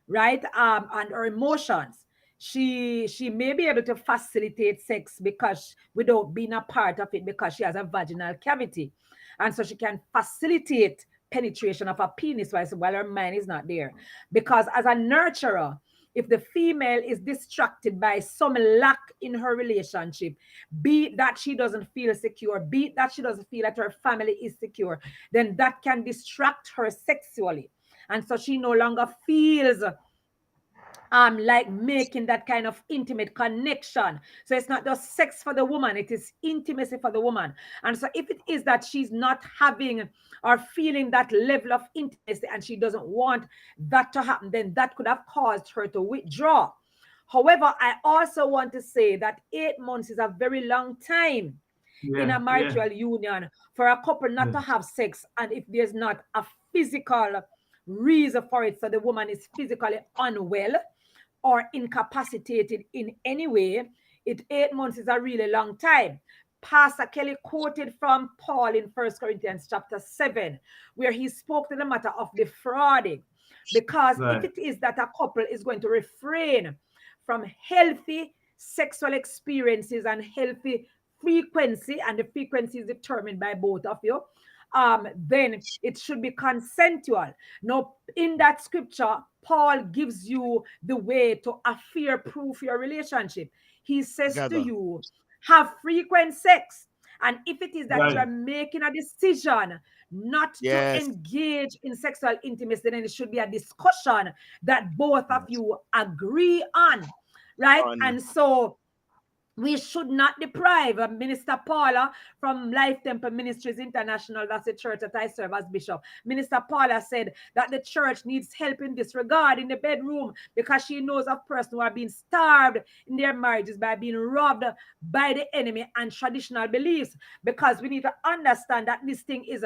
right? And her emotions. She may be able to facilitate sex because without being a part of it because she has a vaginal cavity, and so she can facilitate penetration of a penis while her mind is not there. Because as a nurturer, if the female is distracted by some lack in her relationship, be it that she doesn't feel secure, be it that she doesn't feel that her family is secure, then that can distract her sexually. And so she no longer feels like making that kind of intimate connection. So it's not just sex for the woman, it is intimacy for the woman. And so if it is that she's not having or feeling that level of intimacy and she doesn't want that to happen, then that could have caused her to withdraw. However, I also want to say that 8 months is a very long time in Yeah, a yeah, marital union for a couple not yeah, to have sex, and if there's not a physical reason for it, so the woman is physically unwell or incapacitated in any way, 8 months is a really long time. Pastor Kelly quoted from Paul in 1 Corinthians chapter 7, where he spoke to the matter of defrauding. Because if right. it is that a couple is going to refrain from healthy sexual experiences and healthy frequency, and the frequency is determined by both of you, then it should be consensual. Now, in that scripture, Paul gives you the way to affair proof your relationship. He says to Gather. you, have frequent sex. And if it is that you are Right. making a decision not to Yes. engage in sexual intimacy, then it should be a discussion that both of Yes. you agree on, right? On. And so we should not deprive Minister Paula from Life Temple Ministries International. That's the church that I serve as bishop. Minister Paula said that the church needs help in this regard in the bedroom, because she knows of persons who are being starved in their marriages by being robbed by the enemy and traditional beliefs. Because we need to understand that this thing is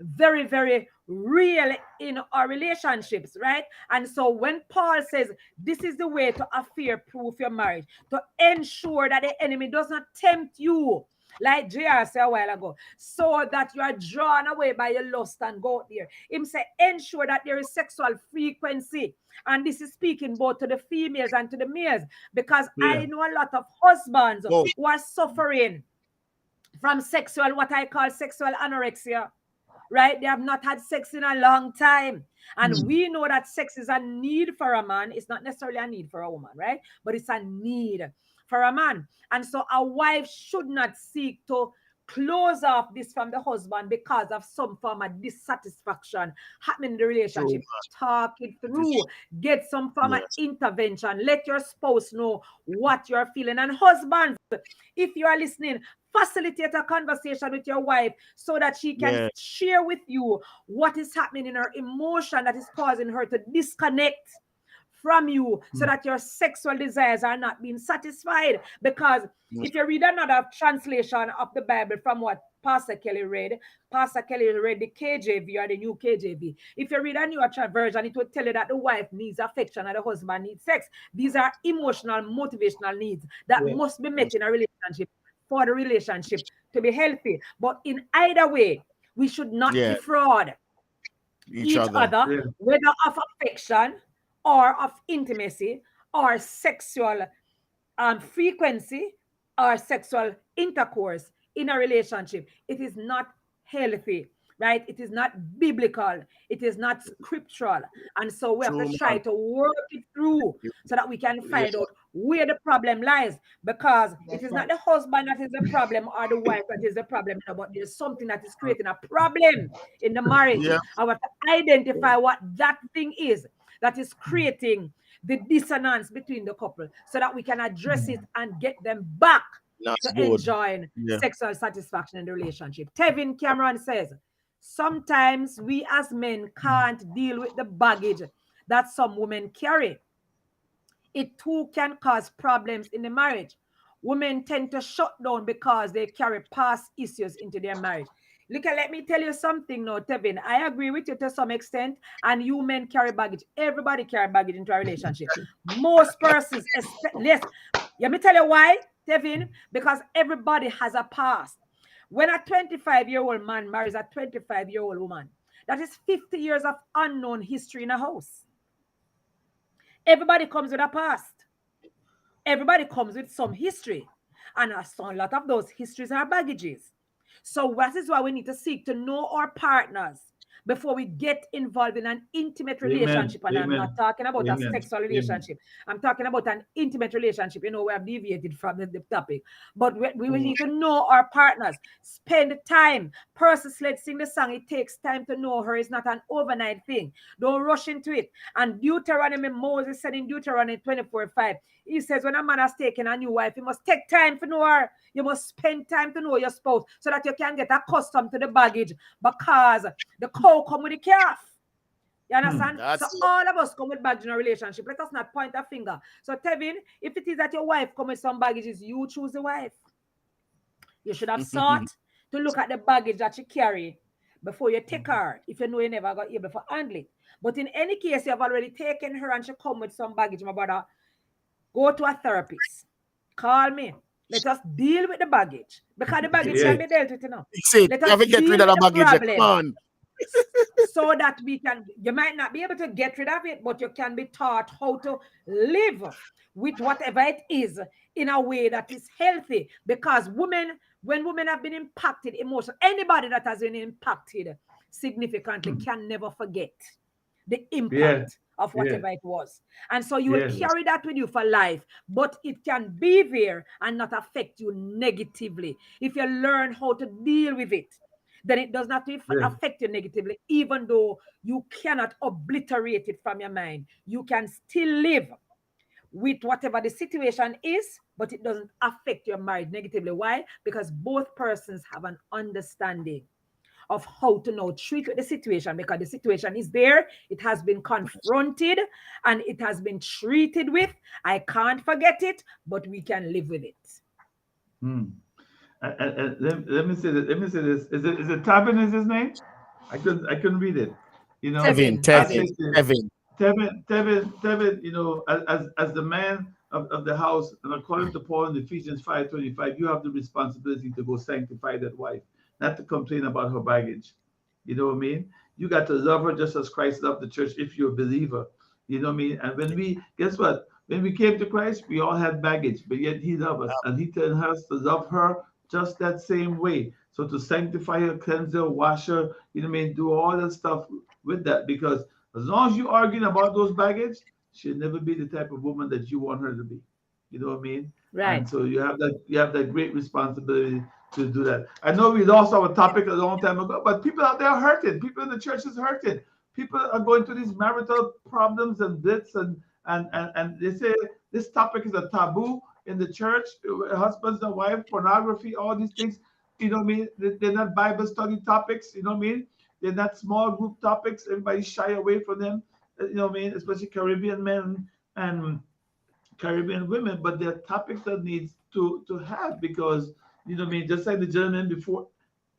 very, very real in our relationships, right? And so when Paul says this is the way to affair proof your marriage, to ensure that the enemy does not tempt you, like JR said a while ago, so that you are drawn away by your lust and go out there. Him say, ensure that there is sexual frequency. And this is speaking both to the females and to the males, because Yeah, I know a lot of husbands Both. who are suffering from sexual, what I call sexual anorexia, right? They have not had sex in a long time. And we know that sex is a need for a man. It's not necessarily a need for a woman, right? But it's a need for a man. And so a wife should not seek to close off this from the husband because of some form of dissatisfaction happening in the True. relationship. Talk it That is through, get some form of yes. intervention, let your spouse know what you're feeling. And husbands, if you are listening, facilitate a conversation with your wife so that she can Yeah. share with you what is happening in her emotion that is causing her to disconnect from you, so that your sexual desires are not being satisfied. Because Yes. if you read another translation of the Bible from what Pastor Kelly read the KJV or the new KJV. If you read a newer version, it would tell you that the wife needs affection and the husband needs sex. These are emotional, motivational needs that yeah, must be Yes. met in a relationship for the relationship to be healthy. But in either way, we should not Yeah. defraud Each each other. other, yeah. whether of affection or of intimacy or sexual frequency or sexual intercourse in a relationship. It is not healthy, right? It is not biblical. It is not scriptural. And so we have to True try man. to work it through so that we can Yeah. find out where the problem lies. Because it That's is right. not the husband that is the problem or the wife that is the problem, but there's something that is creating a problem in the marriage. Yeah. I have to identify what that thing is that is creating the dissonance between the couple, so that we can address it and get them back That's to good. enjoying Yeah. sexual satisfaction in the relationship. Tevin Cameron says, sometimes we as men can't deal with the baggage that some women carry. It too can cause problems in the marriage. Women tend to shut down because they carry past issues into their marriage. Look, let me tell you something now, Tevin. I agree with you to some extent, and you men carry baggage. Everybody carry baggage into a relationship. Most persons, yes. Let me tell you why, Tevin. Because everybody has a past. When a 25-year-old man marries a 25-year-old woman, that is 50 years of unknown history in a house. Everybody comes with a past. Everybody comes with some history. And a lot of those histories are baggages. So that is why we need to seek to know our partners before we get involved in an intimate Amen. relationship. And I'm not Amen. talking about a Amen. sexual Amen. relationship. I'm talking about an intimate relationship. You know, we have deviated from the topic. But we Mm. need to know our partners. Spend time. Persis led sing the song. It takes time to know her. It's not an overnight thing. Don't rush into it. And Deuteronomy, Moses said in Deuteronomy 24:5, he says, when a man has taken a new wife, he must take time to know her. You must spend time to know your spouse so that you can get accustomed to the baggage, because the cow come with the calf. You understand? So That's all of us come with baggage in a relationship. Let us not point a finger. So Tevin, if it is that your wife come with some baggages, you choose the wife. You should have sought to look at the baggage that she carry before you take her, if you know you never got able to handle it. But in any case, you have already taken her and she come with some baggage, my brother, go to a therapist. Call me. Let us deal with the baggage, because the baggage Yeah. can be dealt with enough. fix it. Let You us have to get deal rid of with the the baggage. Come problem on. so that we can, you might not be able to get rid of it, but you can be taught how to live with whatever it is in a way that is healthy. Because women, when women have been impacted emotionally, anybody that has been impacted significantly can never forget the Yeah. impact of Yeah. whatever it was. And so you will Yeah. carry that with you for life, but it can be there and not affect you negatively. If you learn how to deal with it, then it does not Yeah. affect you negatively, even though you cannot obliterate it from your mind. You can still live with whatever the situation is, but it doesn't affect your marriage negatively. Why? Because both persons have an understanding of how to now treat with the situation, because the situation is there, it has been confronted, and it has been treated with. I can't forget it, but we can live with it. Hmm. Let me say this. Let me say this. Is it Tavin is his name? I couldn't read it. You know, Tevin, Tevin. I say Tevin, to Tevin. Tevin, you know, as the man of the house, and according to Paul in Ephesians 5:25, you have the responsibility to go sanctify that wife, not to complain about her baggage. You know what I mean? You got to love her just as Christ loved the church if you're a believer. You know what I mean? And when we, guess what? When we came to Christ, we all had baggage, but yet He loved us. And He tells us to love her just that same way. So to sanctify her, cleanse her, wash her, you know what I mean? Do all that stuff with that, because as long as you're arguing about those baggage, she'll never be the type of woman that you want her to be. You know what I mean? Right. And so you have that great responsibility to do that. I know we lost our topic a long time ago, but people out there are hurting. People in the church is hurting. People are going through these marital problems and bits, and they say this topic is a taboo in the church. Husbands and wives, pornography, all these things. You know what I mean? They're not Bible study topics. You know what I mean? They're not small group topics. Everybody shy away from them. You know what I mean? Especially Caribbean men and Caribbean women, but they're topics that needs to have, because you know what I mean. Just like the gentleman before,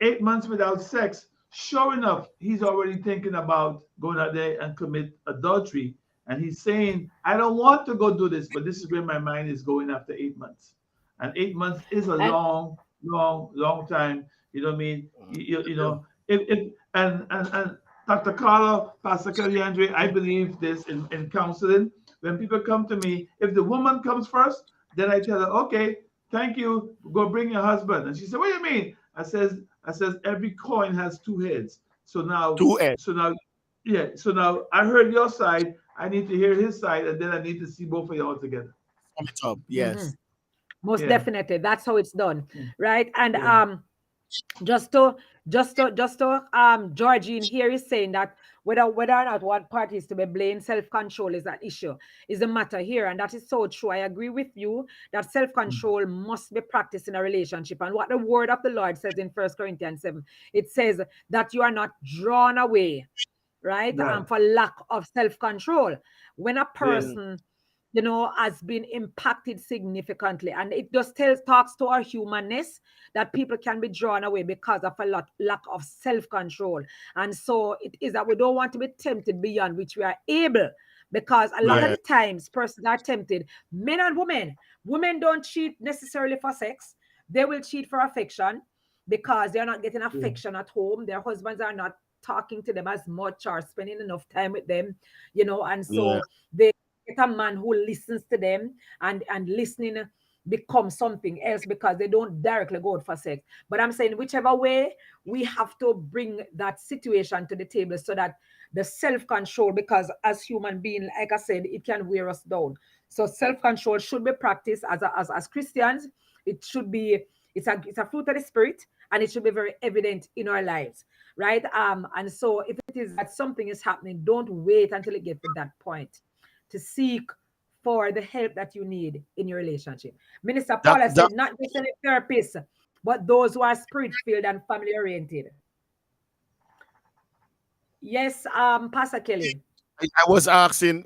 8 months without sex. Sure enough, he's already thinking about going out there and commit adultery, and he's saying, "I don't want to go do this, but this is where my mind is going after 8 months." And 8 months is a And long, long, long time. You know what I mean? You know, if and Dr. Carla, Pastor Kelly Andre, I believe this in counseling. When people come to me, if the woman comes first, then I tell her, okay, thank you, go bring your husband. And she said, what do you mean? I says every coin has two heads. So now, Two N. so now, yeah. So now I heard your side. I need to hear his side, and then I need to see both of y'all together. Sum it up. mhm, Yes. most Yeah, definitely, that's how it's done, right? And yeah. just to Georgine here is saying that whether or not one party is to be blamed, self-control is an issue, is the matter here. And that is so true. I agree with you that self-control must be practiced in a relationship. And what the word of the Lord says in 1 Corinthians 7, it says that you are not drawn away, right? Right. For lack of self-control. When a Yeah. person, has been impacted significantly, and it just talks to our humanness, that people can be drawn away because of a lack of self-control. And so it is that we don't want to be tempted beyond which we are able, because a lot of Yeah. the times persons are tempted, men and women don't cheat necessarily for sex. They will cheat for affection, because they're not getting Yeah. affection at home. Their husbands are not talking to them as much or spending enough time with them, and Yeah. so they get a man who listens to them, and listening become something else because they don't directly go out for sex. But I'm saying whichever way, we have to bring that situation to the table so that the self-control, because as human being, like I said, it can wear us down. So self-control should be practiced as Christians. It should be, it's a fruit of the spirit, and it should be very evident in our lives, right? And so if it is that something is happening, don't wait until it gets to that point to seek for the help that you need in your relationship. Minister Paula That said, not just any therapist, but those who are spirit filled and family oriented. Yes, Pastor Kelly. I was asking,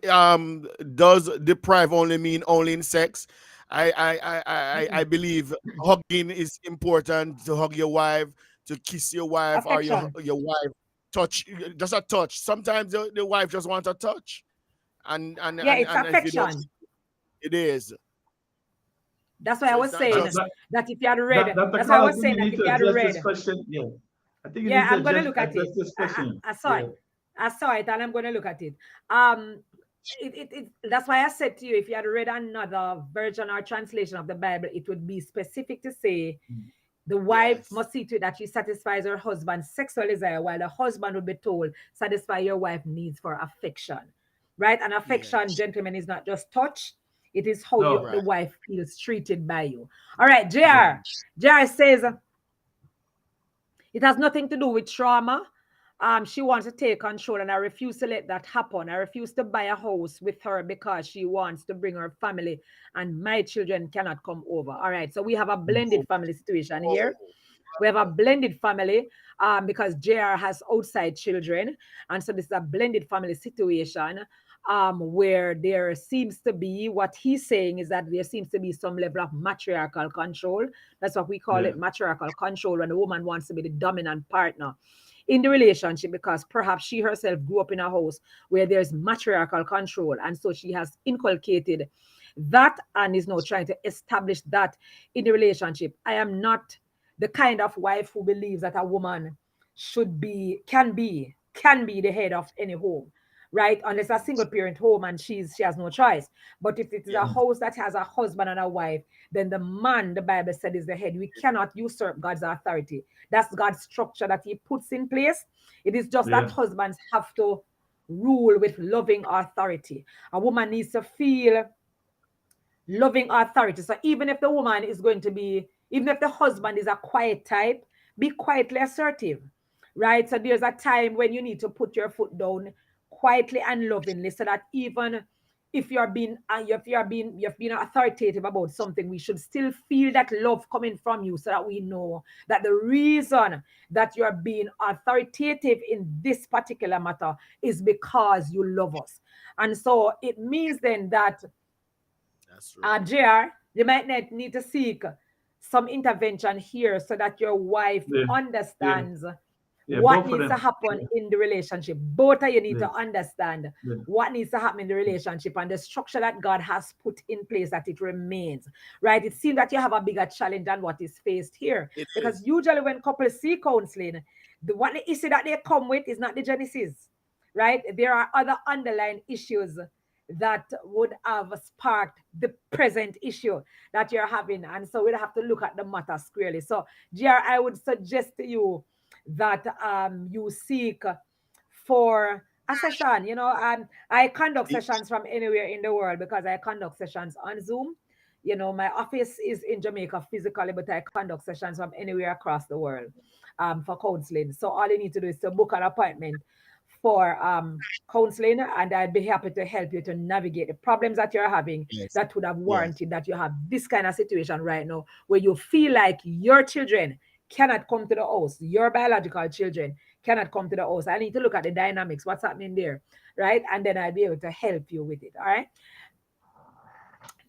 does deprive only mean only in sex? I Mm-mm. believe hugging is important, to hug your wife, to kiss your wife, or Affection. your wife touch, just a touch. Sometimes the wife just wants a touch, Yeah, it's and if you don't, affection. it is. That's why I So it's was not saying That, just that, that if you had that, read, Dr. that's why I was Carlton, saying you that need if to you had address this read, question. Yeah. I think you yeah, need to I'm gonna look at it. address this question. I saw it. Yeah. I saw it, and I'm gonna look at it. Um, that's why I said to you, if you had read another version or translation of the Bible, it would be specific to say the wife yes, must see to it that she satisfies her husband's sexual desire, while the husband would be told, satisfy your wife's needs for affection. Right? And affection, yes, gentlemen, is not just touch, it is how No. the right. wife feels treated by you. All right, Yeah. JR. JR says it has nothing to do with trauma. She wants to take control, and I refuse to let that happen. I refuse to buy a house with her because she wants to bring her family, and my children cannot come over. All right, so we have a Oh, blended family situation oh, here. We have a blended family because JR has outside children. And so this is a blended family situation where there seems to be, what he's saying is that there seems to be some level of matriarchal control. That's what we call Yeah. it, matriarchal control, when the woman wants to be the dominant partner in the relationship because perhaps she herself grew up in a house where there's matriarchal control. And so she has inculcated that and is now trying to establish that in the relationship. I am not the kind of wife who believes that a woman should be can be the head of any home, right? Unless a single parent home and she has no choice. But if it is a yeah, house that has a husband and a wife, then the man, the Bible said, is the head. We cannot usurp God's authority. That's God's structure that he puts in place. It is just that Yeah. husbands have to rule with loving authority. A woman needs to feel loving authority. So even if the woman is going to be, even if the husband is a quiet type, be quietly assertive, right? So there's a time when you need to put your foot down quietly and lovingly, so that even if you've been authoritative about something, we should still feel that love coming from you, so that we know that the reason that you're being authoritative in this particular matter is because you love us. And so it means then that that's true. JR, you might need to seek some intervention here so that your wife Yeah. Yeah. understands Yeah. what Both of needs to them. happen Yeah. in the relationship. Both of you need Yeah. to understand Yeah. what needs to happen in the relationship and the structure that God has put in place, that it remains. Right? It seems that you have a bigger challenge than what is faced here. It Because is. usually when couples see counseling, the issue that they come with is not the genesis. Right? There are other underlying issues that would have sparked the present issue that you're having. And so we'd have to look at the matter squarely. So, GR, I would suggest to you that you seek for a session. I conduct It- sessions from anywhere in the world because I conduct sessions on Zoom. My office is in Jamaica physically, but I conduct sessions from anywhere across the world for counseling. So all you need to do is to book an appointment for counseling, and I'd be happy to help you to navigate the problems that you're having yes, that would have yes. warranted that you have this kind of situation right now where you feel like your children cannot come to the house, your biological children cannot come to the house. I need to look at the dynamics, what's happening there, right? And then I'll be able to help you with it. All right.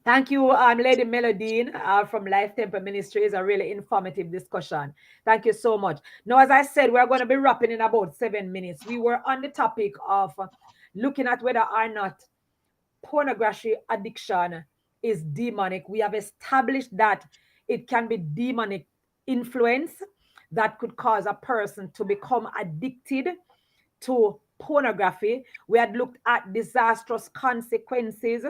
Thank you, Lady Melodine from Life Temple Ministries. A really informative discussion. Thank you so much. Now, as I said, we're going to be wrapping in about 7 minutes. We were on the topic of looking at whether or not pornography addiction is demonic. We have established that it can be demonic influence that could cause a person to become addicted to pornography. We had looked at disastrous consequences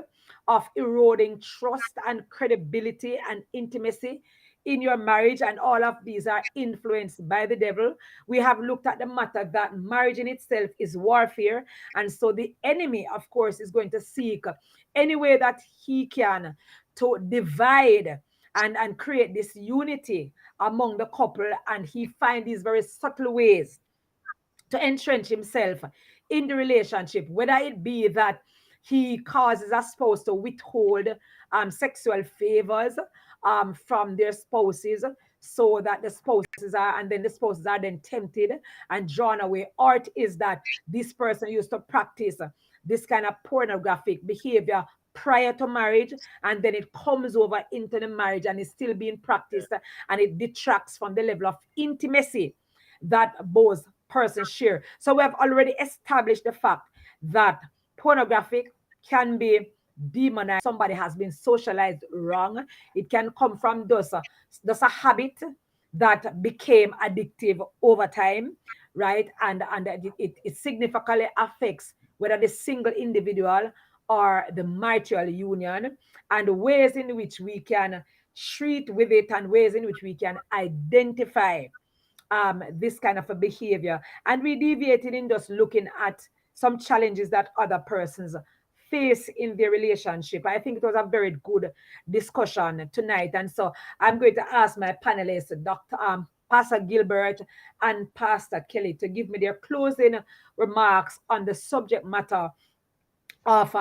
of eroding trust and credibility and intimacy in your marriage, and all of these are influenced by the devil. We have looked at the matter that marriage in itself is warfare, and so the enemy, of course, is going to seek any way that he can to divide and create this unity among the couple, and he finds these very subtle ways to entrench himself in the relationship, whether it be that he causes a spouse to withhold sexual favors from their spouses, so that the spouses are, and then the spouses are then tempted and drawn away, or it is that this person used to practice this kind of pornographic behavior prior to marriage, and then it comes over into the marriage and is still being practiced, and it detracts from the level of intimacy that both persons share. So we have already established the fact that pornographic can be demonized. Somebody has been socialized wrong. It can come from those a habit that became addictive over time, right? And it significantly affects whether the single individual or the marital union, and ways in which we can treat with it, and ways in which we can identify this kind of a behavior. And we deviated in just looking at some challenges that other persons face in their relationship. I think it was a very good discussion tonight. And so I'm going to ask my panelists, Dr. Pastor Gilbert and Pastor Kelly, to give me their closing remarks on the subject matter of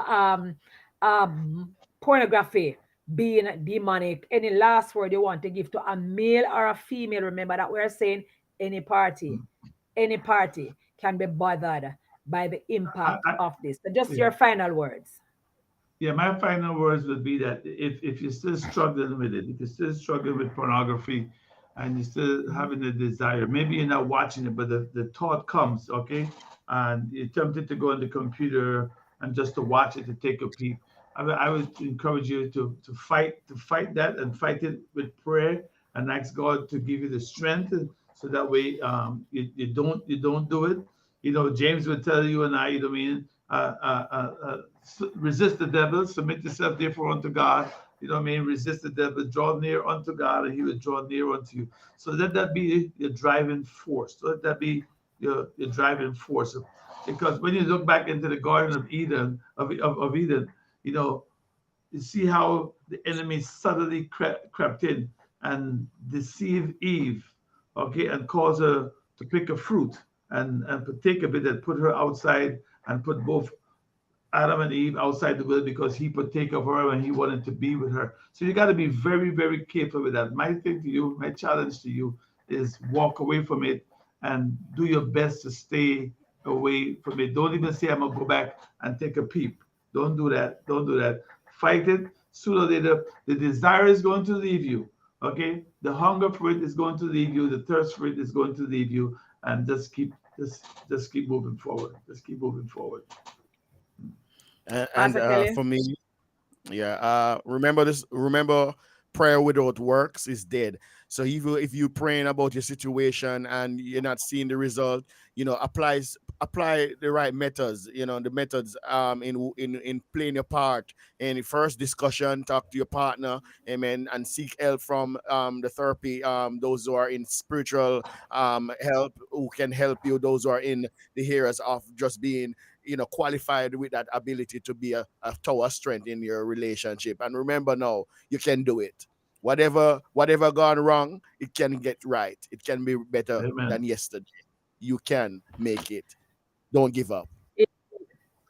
pornography being demonic. Any last word you want to give to a male or a female? Remember that we're saying any party can be bothered by the impact of this. So just Yeah. your final words. Yeah, my final words would be that if you're still struggling with it, if you're still struggling with pornography and you're still Mhm. having the desire, maybe you're not watching it, but the thought comes, okay? And you're tempted to go on the computer and just to watch it, to take a peek. I would encourage you to fight that, and fight it with prayer, and ask God to give you the strength, so that way you don't do it. James would tell you and I, you know what I mean, resist the devil, submit yourself therefore unto God. You know what I mean? Resist the devil, draw near unto God, and he will draw near unto you. So let that be your driving force. Let that be your driving force. Because when you look back into the Garden of Eden, of Eden, you know, you see how the enemy subtly crept in and deceived Eve, okay, and caused her to pick a fruit and partake of it, and put her outside, and put both Adam and Eve outside the will, because he partake of her and he wanted to be with her. So you got to be very, very careful with that. My thing to you, my challenge to you is walk away from it and do your best to stay away from it. Don't even say, I'm going to go back and take a peep. Don't do that. Don't do that. Fight it. Sooner or later, the desire is going to leave you. Okay? The hunger for it is going to leave you. The thirst for it is going to leave you. And just keep moving forward. Just keep moving forward. And Pastor Kelly. for me, yeah, remember this. Remember, prayer without works is dead. So if you praying about your situation and you're not seeing the result, apply the right methods. The methods in playing your part. In the first discussion, talk to your partner, amen, and seek help from the therapy, those who are in spiritual help, who can help you. Those who are in the areas of just being qualified with that ability to be a tower strength in your relationship. And remember, now you can do it. Whatever gone wrong, it can get right. It can be better Amen. than yesterday. You can make it. Don't give up.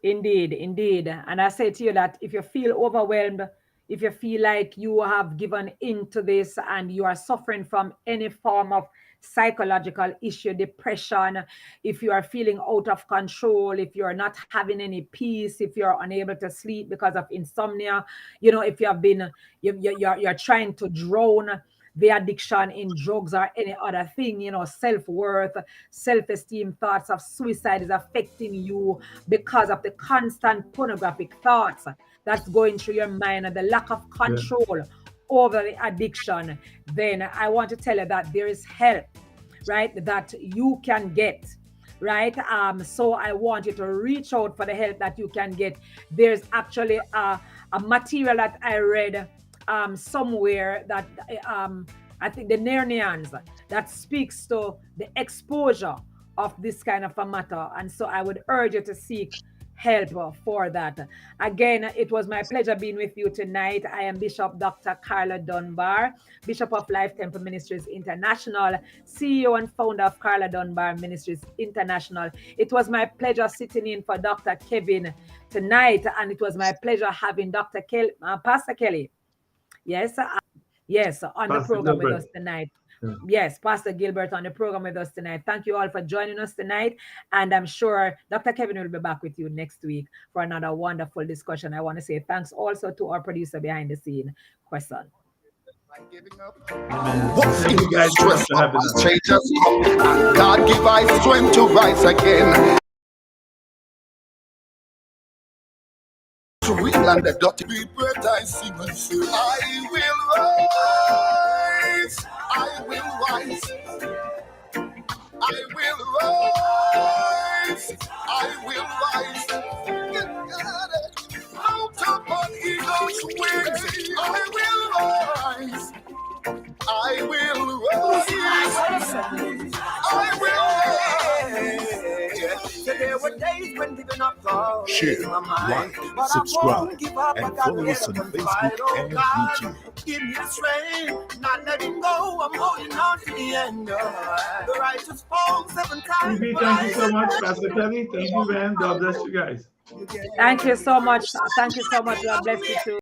Indeed, indeed. And I say to you that if you feel overwhelmed, if you feel like you have given into this and you are suffering from any form of psychological issue, depression, if you are feeling out of control, if you're not having any peace, if you're unable to sleep because of insomnia, if you have been, you're trying to drown the addiction in drugs or any other thing, self-worth, self-esteem, thoughts of suicide is affecting you because of the constant pornographic thoughts that's going through your mind and the lack of Yeah. control over the addiction, then I want to tell you that there is help, right, that you can get. right? So I want you to reach out for the help that you can get. There's actually a material that I read somewhere that I think the Nernians that speaks to the exposure of this kind of a matter. And so I would urge you to seek help for that. Again, it was my pleasure being with you tonight. I am Bishop Dr. Carla Dunbar, Bishop of Life Temple Ministries International, CEO and founder of Carla Dunbar Ministries International. It was my pleasure sitting in for Dr. Kevin tonight, and it was my pleasure having Pastor Kelly. Yes, yes, on the Pastor program with Gilbert. us tonight. Yeah. Yes, Pastor Gilbert on the program with us tonight. Thank you all for joining us tonight. And I'm sure Dr. Kevin will be back with you next week for another wonderful discussion. I want to say thanks also to our producer behind the scene, Question. Thank you guys so much for having us. God give us strength to rise again. To read and the dirty people I sing and say, I will rise, I will rise, I will rise, I will rise. Out upon eagle's wings, I will rise, I will rise, I will rise. There were days when giving up God Share, in my mind, like, but subscribe, I won't give up. and I gotta follow get us up on and Facebook fight. Oh and God, YouTube. give me the strength, not letting go. I'm holding on to the end. The righteous fall 7 times. TB, thank you so much. Pastor Kelly, thank you, man. God bless you guys. Thank you so much. Thank you so much. God bless you too.